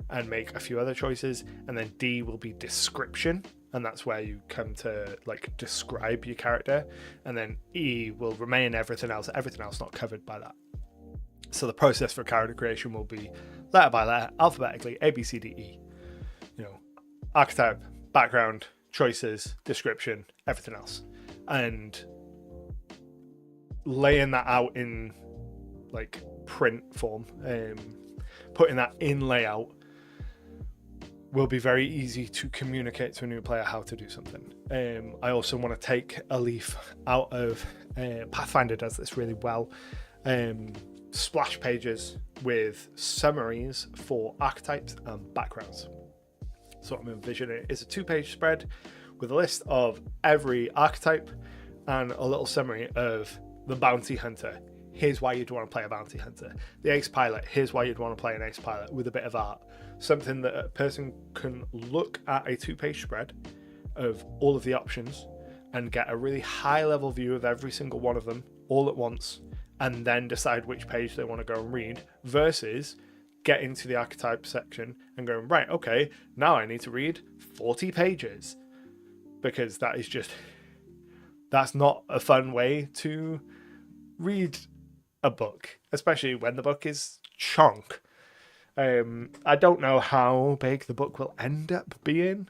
and make a few other choices. And then D will be description, and that's where you come to like describe your character. And then E will remain everything else not covered by that. So the process for character creation will be letter by letter, alphabetically, A, B, C, D, E. You know, archetype, background, choices, description, everything else. And laying that out in like print form, putting that in layout, will be very easy to communicate to a new player how to do something. I also want to take a leaf out of Pathfinder does this really well. Splash pages with summaries for archetypes and backgrounds. So what I'm envisioning is a 2-page spread with a list of every archetype and a little summary of the bounty hunter. Here's why you'd want to play a bounty hunter. The ace pilot, here's why you'd want to play an ace pilot, with a bit of art. Something that a person can look at a 2-page spread of all of the options and get a really high level view of every single one of them all at once, and then decide which page they want to go and read, versus get into the archetype section and going, right, okay, now I need to read 40 pages, because that's not a fun way to read a book, especially when the book is chunk. I don't know how big the book will end up being,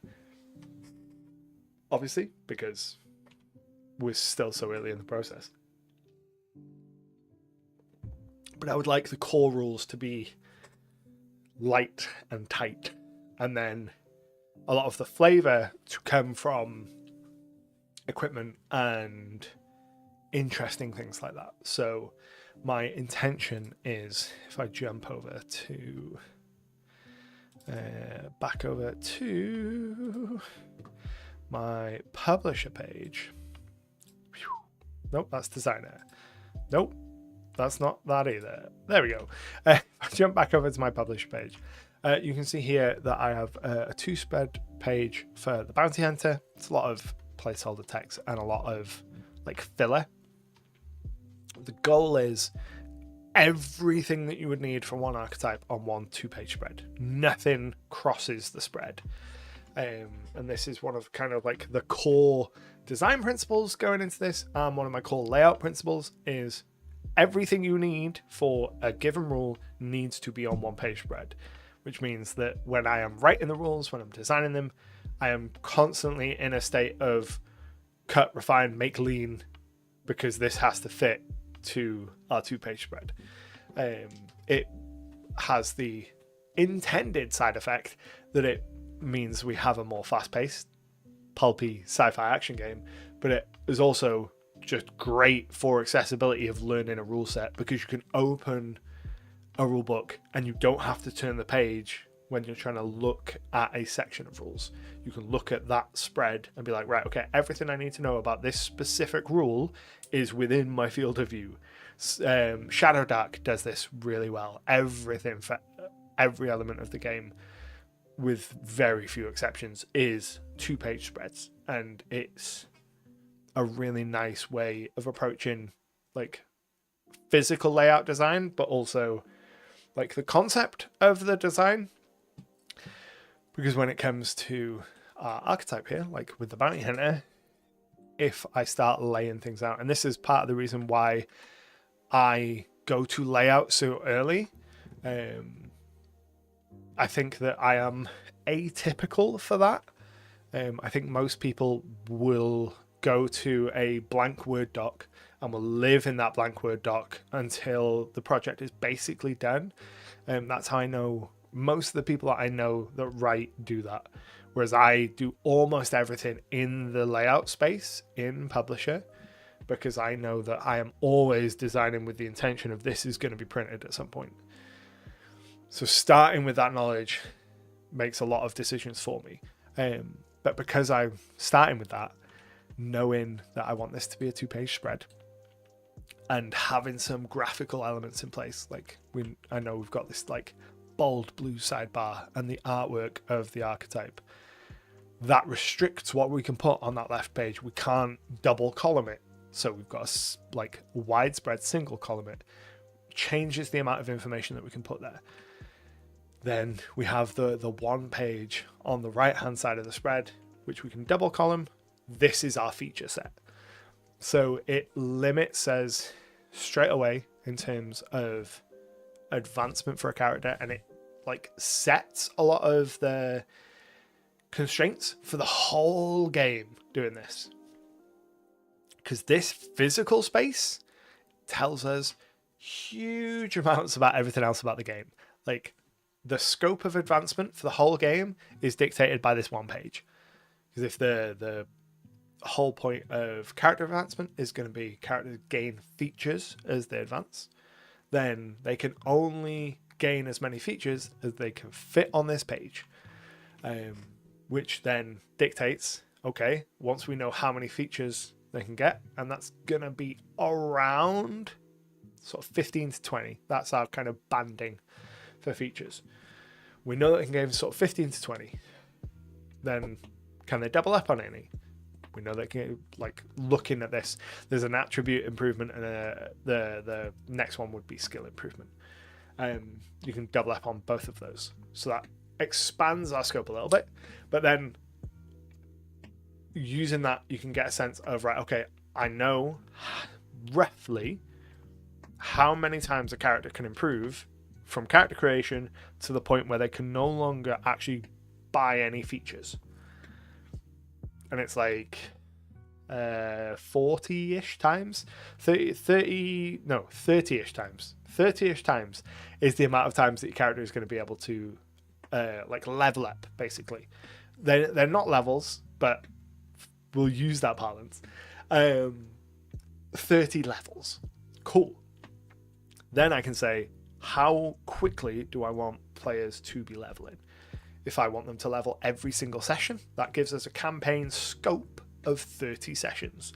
obviously, because we're still so early in the process. But I would like the core rules to be light and tight, and then a lot of the flavor to come from equipment and interesting things like that. So my intention is, if I jump over to back over to my publisher page. Nope, that's designer. Nope, that's not that either. There we go. I jump back over to my publisher page. You can see here that I have a 2-spread page for the bounty hunter. It's a lot of placeholder text and a lot of like filler. The goal is everything that you would need for one archetype on one 2-page spread. Nothing crosses the spread. And this is one of kind of like the core design principles going into this. One of my core layout principles is everything you need for a given rule needs to be on 1-page spread, which means that when I am writing the rules, when I'm designing them, I am constantly in a state of cut, refine, make lean, because this has to fit to our 2-page spread. It has the intended side effect that it means we have a more fast-paced, pulpy sci-fi action game, but it is also just great for accessibility of learning a rule set, because you can open a rule book and you don't have to turn the page when you're trying to look at a section of rules. You can look at that spread and be like, right, okay, everything I need to know about this specific rule is within my field of view. Shadow Dark does this really well. Everything for every element of the game, with very few exceptions, is 2-page spreads, and it's a really nice way of approaching like physical layout design, but also like the concept of the design. Because when it comes to our archetype here, like with the bounty hunter, if I start laying things out, and this is part of the reason why I go to layout so early, I think that I am atypical for that. I think most people will go to a blank Word doc and will live in that blank Word doc until the project is basically done. That's how I know most of the people that I know that write do that. Whereas I do almost everything in the layout space in Publisher, because I know that I am always designing with the intention of this is going to be printed at some point. So starting with that knowledge makes a lot of decisions for me. But because I'm starting with that, knowing that I want this to be a 2-page spread and having some graphical elements in place, like I know we've got this like bold blue sidebar and the artwork of the archetype, that restricts what we can put on that left page. We can't double column it, so we've got a like widespread single column it. Changes the amount of information that we can put there. Then we have the one page on the right hand side of the spread, which we can double column. This is our feature set. So it limits us straight away in terms of advancement for a character, and it like sets a lot of the constraints for the whole game doing this. Because this physical space tells us huge amounts about everything else about the game. Like, the scope of advancement for the whole game is dictated by this one page. Because if the whole point of character advancement is going to be characters gain features as they advance, then they can only gain as many features as they can fit on this page. Which then dictates, okay, once we know how many features they can get, and that's going to be around sort of 15 to 20. That's our kind of banding for features. We know that they can gain sort of 15 to 20. Then can they double up on any? We know they can, like, looking at this, there's an attribute improvement, and the next one would be skill improvement. You can double up on both of those. So that expands our scope a little bit. But then using that, you can get a sense of, right, okay, I know roughly how many times a character can improve from character creation to the point where they can no longer actually buy any features. And it's like 40-ish times, 30-ish times. 30-ish times is the amount of times that your character is going to be able to like level up, basically. They're not levels, but we'll use that parlance. 30 levels. Cool. Then I can say, how quickly do I want players to be leveling? If I want them to level every single session, that gives us a campaign scope of 30 sessions.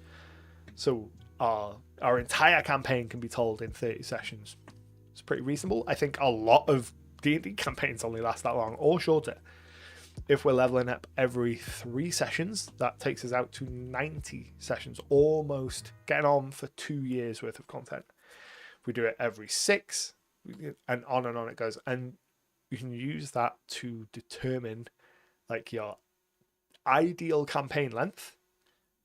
So our entire campaign can be told in 30 sessions. It's pretty reasonable. I think a lot of D&D campaigns only last that long, or shorter. If we're leveling up every 3 sessions, that takes us out to 90 sessions, almost getting on for 2 years worth of content. If we do it every 6, and on it goes. And you can use that to determine like your ideal campaign length,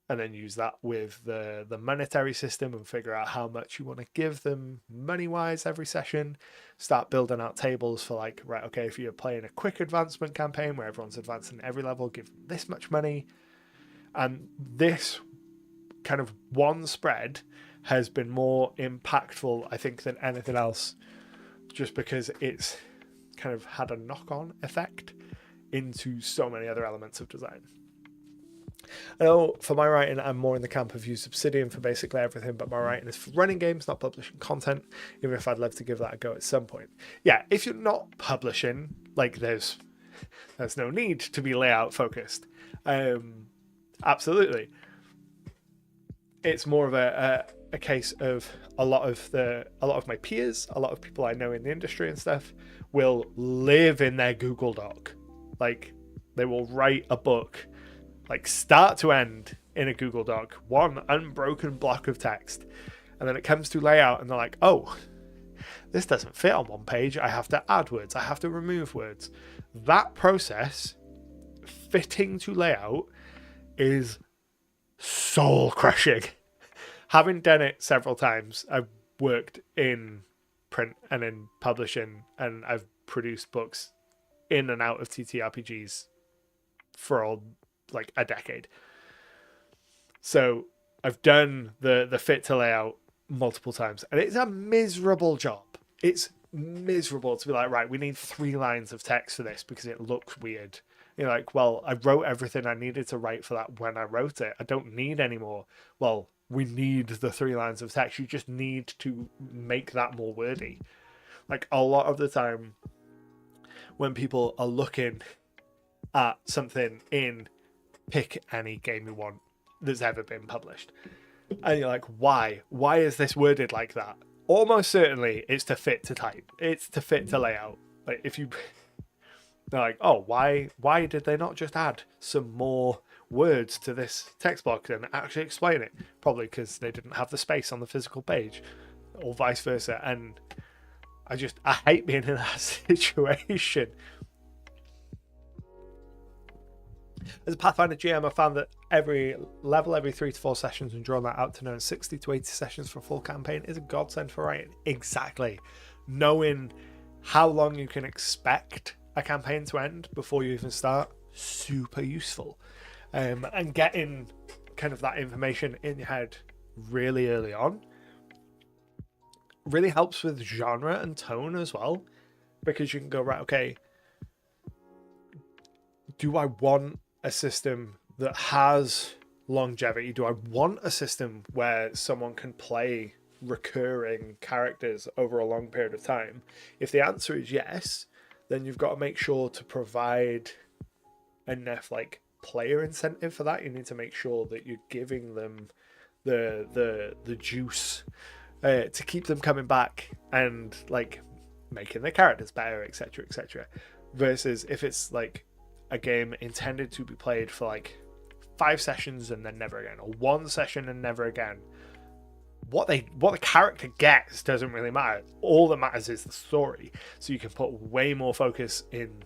and then use that with the monetary system and figure out how much you want to give them money-wise every session. Start building out tables for like, right, okay, if you're playing a quick advancement campaign where everyone's advancing every level, give them this much money. And this kind of one spread has been more impactful, I think, than anything else, just because it's kind of had a knock-on effect into so many other elements of design. I know for my writing, I'm more in the camp of use Obsidian for basically everything, but my writing is for running games, not publishing content, even if I'd love to give that a go at some point. Yeah, if you're not publishing, like there's no need to be layout focused. Absolutely. It's more of a case of a lot of my peers, a lot of people I know in the industry and stuff will live in their Google Doc. Like they will write a book like start to end in a Google Doc, one unbroken block of text. And then it comes to layout and they're like, oh, this doesn't fit on one page. I have to add words. I have to remove words. That process, fitting to layout, is soul crushing. Having done it several times, I've worked in print and in publishing, and I've produced books in and out of TTRPGs for like a decade. So I've done the fit to layout multiple times, and it's a miserable job. It's miserable to be like, right, we need 3 lines of text for this because it looks weird. You're like, well, I wrote everything I needed to write for that when I wrote it. I don't need any more. Well, we need the 3 lines of text. You just need to make that more wordy. Like a lot of the time when people are looking at something in pick any game you want that's ever been published, and you're like, why is this worded like that? Almost certainly it's to fit to type, it's to fit to layout. Like if you they're like, oh, why did they not just add some more words to this text block and actually explain it? Probably because they didn't have the space on the physical page, or vice versa. And I hate being in that situation. As a Pathfinder GM, I found that every 3 to 4 sessions, and drawing that out to knowing 60 to 80 sessions for a full campaign is a godsend for writing. Exactly. Knowing how long you can expect a campaign to end before you even start, super useful. And getting kind of that information in your head really early on really helps with genre and tone as well, because you can go, right, okay, do I want a system that has longevity? Do I want a system where someone can play recurring characters over a long period of time? If the answer is yes, then you've got to make sure to provide enough like player incentive for that. You need to make sure that you're giving them the juice to keep them coming back and like making their characters better, etc., etc. Versus if it's like a game intended to be played for like 5 sessions and then never again, or 1 session and never again, what the character gets doesn't really matter. All that matters is the story. So you can put way more focus in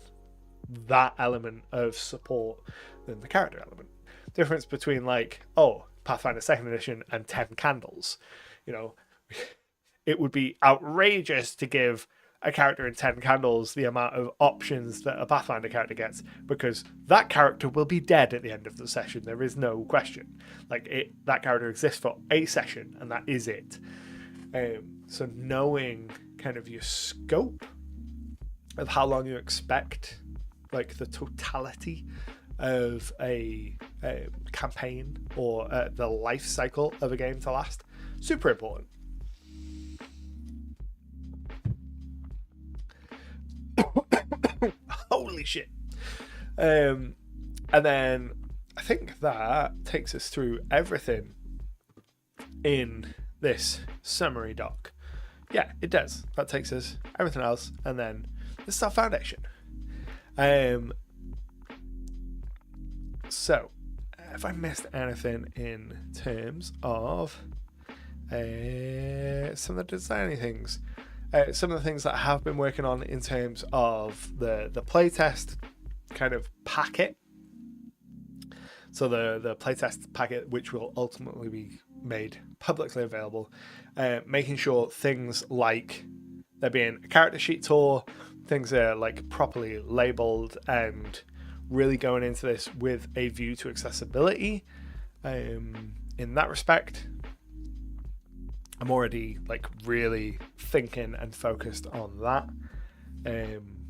that element of support than the character element. Difference between like, oh, Pathfinder 2nd edition and 10 candles. You know, it would be outrageous to give a character in 10 candles the amount of options that a Pathfinder character gets, because that character will be dead at the end of the session. There is no question. Like that character exists for a session and that is it. So knowing kind of your scope of how long you expect, like the totality of a campaign or the life cycle of a game to last, super important. Holy shit. And then I think that takes us through everything in this summary doc. Yeah, it does. That takes us everything else, and then this is our foundation. So if I missed anything in terms of some of the designy things, some of the things that I have been working on in terms of the playtest kind of packet. So the playtest packet, which will ultimately be made publicly available, making sure things like there being a character sheet tour, things are like properly labeled, and really going into this with a view to accessibility. in that respect, I'm already like really thinking and focused on that,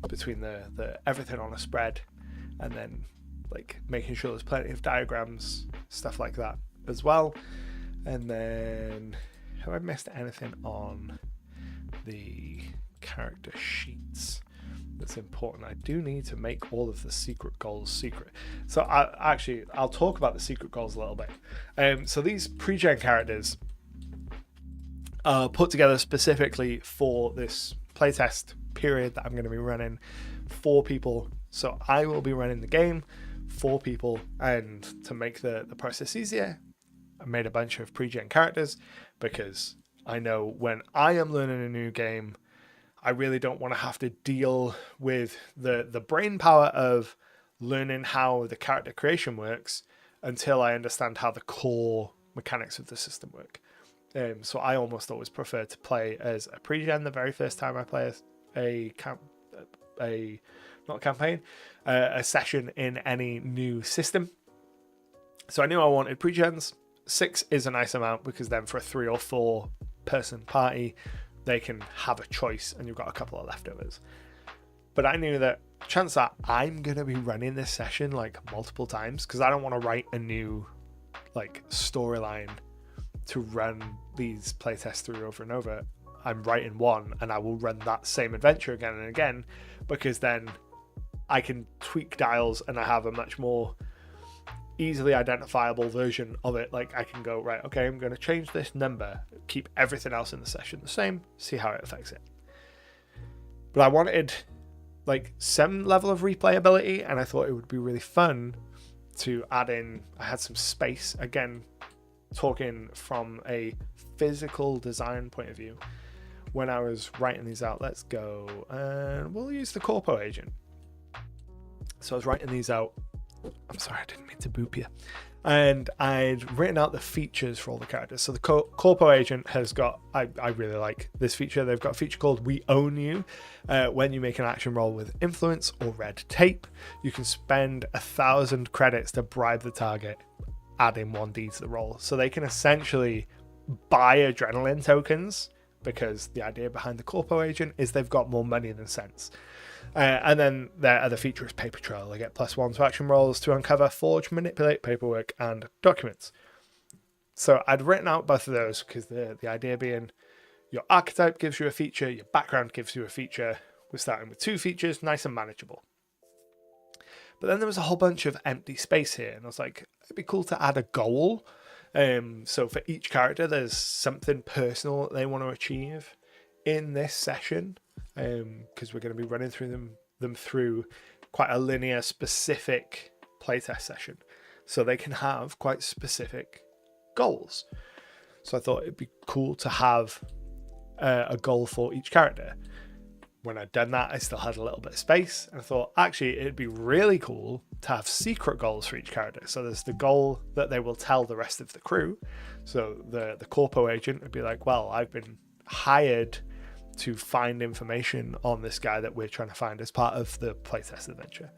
between the everything on a spread, and then like making sure there's plenty of diagrams, stuff like that as well. And then, have I missed anything on the character sheets that's important? I do need to make all of the secret goals secret. So I'll talk about the secret goals a little bit. So these pre-gen characters are put together specifically for this playtest period that I'm going to be running for people. So I will be running the game for people, and to make the process easier, I made a bunch of pre-gen characters, because I know when I am learning a new game, I really don't want to have to deal with the brain power of learning how the character creation works until I understand how the core mechanics of the system work. So I almost always prefer to play as a pre-gen the very first time I play a session in any new system. So I knew I wanted pre-gens. 6 is a nice amount, because then for a 3 or 4 person party, they can have a choice and you've got a couple of leftovers. But I knew that chances are I'm going to be running this session like multiple times, because I don't want to write a new like storyline to run these playtests through over and over. I'm writing one and I will run that same adventure again and again, because then I can tweak dials and I have a much more easily identifiable version of it. Like I can go, right, okay, I'm going to change this number, keep everything else in the session the same, see how it affects it. But I wanted like some level of replayability, and I thought it would be really fun to add in. I had some space, again, talking from a physical design point of view. When I was writing these out, let's go and we'll use the corpo agent. So I was writing these out. I'm sorry, I didn't mean to boop you. And I'd written out the features for all the characters. So the corpo agent has got, I really like this feature. They've got a feature called We Own You. When you make an action roll with influence or red tape, you can spend 1,000 credits to bribe the target, adding 1d to the roll. So they can essentially buy adrenaline tokens, because the idea behind the corpo agent is they've got more money than sense. And then their other feature is Paper Trail. They get +1 to action rolls to uncover, forge, manipulate paperwork and documents. So I'd written out both of those, because the idea being your archetype gives you a feature, your background gives you a feature. We're starting with 2 features, nice and manageable. But then there was a whole bunch of empty space here, and I was like, it'd be cool to add a goal. So for each character, there's something personal that they want to achieve in this session, because we're going to be running through them through quite a linear, specific playtest session, so they can have quite specific goals. So I thought it'd be cool to have a goal for each character. When I'd done that, I still had a little bit of space, and I thought actually it'd be really cool to have secret goals for each character. So there's the goal that they will tell the rest of the crew. So the corpo agent would be like, well, I've been hired to find information on this guy that we're trying to find as part of the playtest adventure.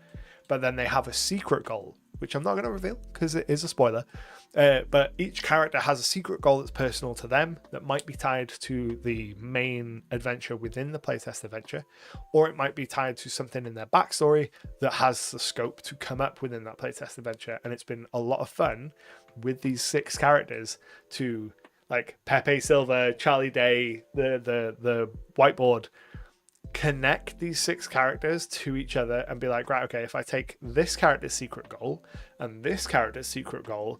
But then they have a secret goal, which I'm not going to reveal because it is a spoiler. But each character has a secret goal that's personal to them, that might be tied to the main adventure within the playtest adventure, or it might be tied to something in their backstory that has the scope to come up within that playtest adventure. And it's been a lot of fun with these 6 characters to, like, Pepe Silva, Charlie Day, the whiteboard, connect these 6 characters to each other and be like, right, okay, if I take this character's secret goal and this character's secret goal,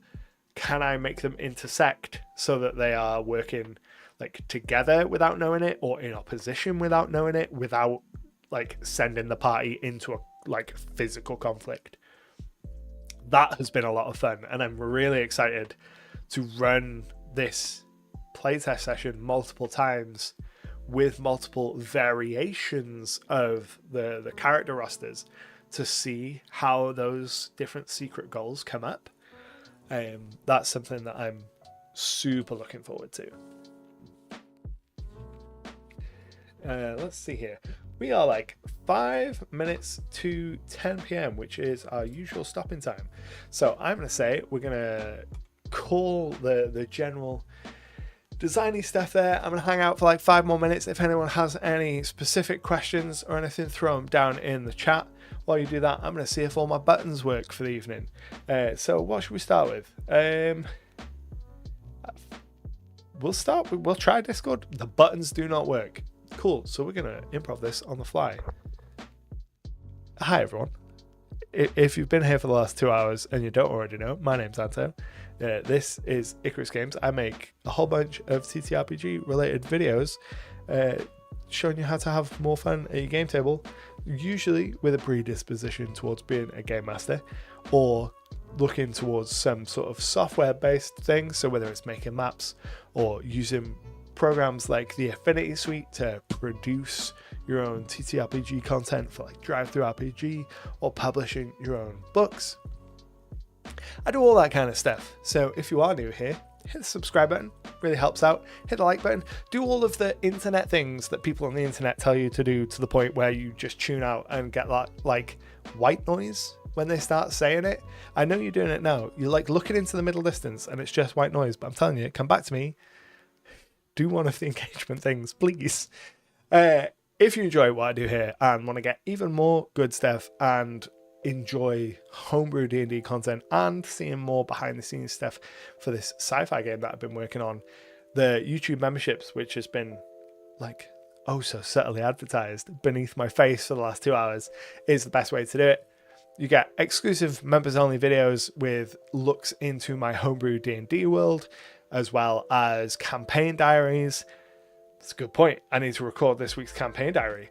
can I make them intersect so that they are working like together without knowing it, or in opposition without knowing it, without like sending the party into a like physical conflict? That has been a lot of fun, and I'm really excited to run this playtest session multiple times with multiple variations of the character rosters to see how those different secret goals come up. That's something that I'm super looking forward to. Let's see here. We are like 5 minutes to 10 p.m, which is our usual stopping time. So I'm going to say we're going to cool, the general designy stuff there. I'm going to hang out for like 5 more minutes. If anyone has any specific questions or anything, throw them down in the chat. While you do that, I'm going to see if all my buttons work for the evening. So what should we start with? We'll try Discord. The buttons do not work. Cool. So we're going to improv this on the fly. Hi, everyone. If you've been here for the last 2 hours and you don't already know, my name's Anto. This is Icarus Games. I make a whole bunch of TTRPG related videos showing you how to have more fun at your game table, usually with a predisposition towards being a game master or looking towards some sort of software based thing. So whether it's making maps or using programs like the Affinity Suite to produce your own TTRPG content for like Drive-Thru RPG or publishing your own books. I do all that kind of stuff. So if you are new here, hit the subscribe button, really helps out. Hit the like button, do all of the internet things that people on the internet tell you to do, to the point where you just tune out and get that like white noise when they start saying it. I know you're doing it now. You're like looking into the middle distance and it's just white noise, but I'm telling you, come back to me. Do one of the engagement things, please. If you enjoy what I do here and want to get even more good stuff and enjoy homebrew D&D content and seeing more behind the scenes stuff for this sci-fi game that I've been working on, the YouTube memberships, which has been like oh so subtly advertised beneath my face for the last 2 hours, is the best way to do it. You get exclusive members only videos with looks into my homebrew D&D world, as well as campaign diaries. That's a good point. I need to record this week's campaign diary.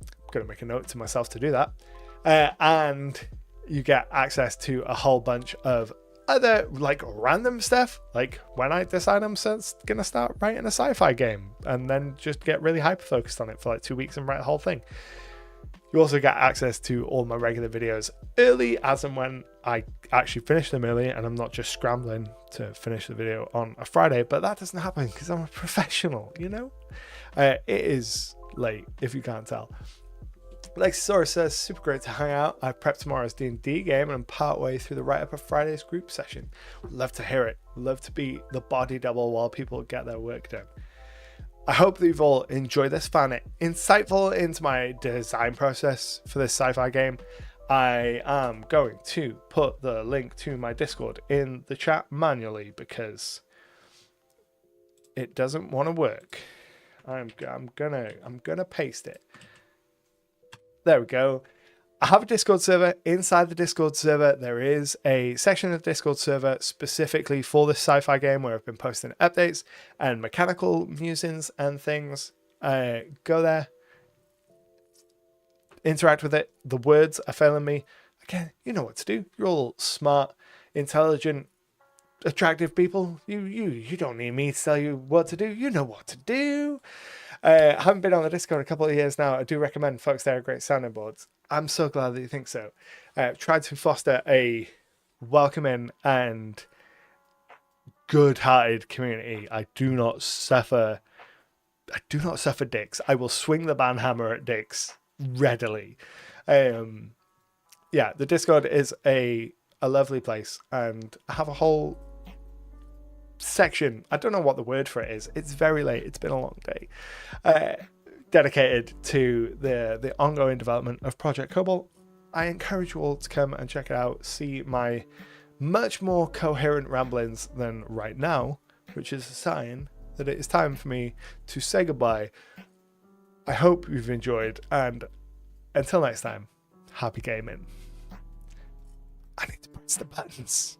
I'm going to make a note to myself to do that. And you get access to a whole bunch of other like random stuff, like when I decide I'm going to start writing a sci-fi game and then just get really hyper focused on it for like 2 weeks and write the whole thing. You also get access to all my regular videos early, as and when I actually finish them early, and I'm not just scrambling to finish the video on a Friday, but that doesn't happen because I'm a professional, you know? It is late, if you can't tell. Like Sora says, super great to hang out. I've prepped tomorrow's D&D game and I'm partway through the write-up of Friday's group session. Love to hear it. Love to be the body double while people get their work done. I hope that you've all enjoyed this, found it insightful into my design process for this sci-fi game. I am going to put the link to my Discord in the chat manually because it doesn't want to work. I'm gonna paste it. There we go. I have a Discord server. Inside the Discord server, there is a section of the Discord server specifically for this sci-fi game where I've been posting updates and mechanical musings and things. Go there, interact with it. The words are failing me. Again, you know what to do. You're all smart, intelligent, attractive people. You don't need me to tell you what to do. You know what to do. I haven't been on the Discord a couple of years now. I do recommend folks there are great sounding boards. I'm so glad that you think so. Tried to foster a welcoming and good-hearted community. I do not suffer dicks. I will swing the banhammer at dicks readily. Yeah, the Discord is a lovely place, and I have a whole section, I don't know what the word for it is, it's very late, it's been a long day, dedicated to the ongoing development of Project Cobalt. I encourage you all to come and check it out, see my much more coherent ramblings than right now, which is a sign that it is time for me to say goodbye. I hope you've enjoyed, and until next time, happy gaming. I need to press the buttons.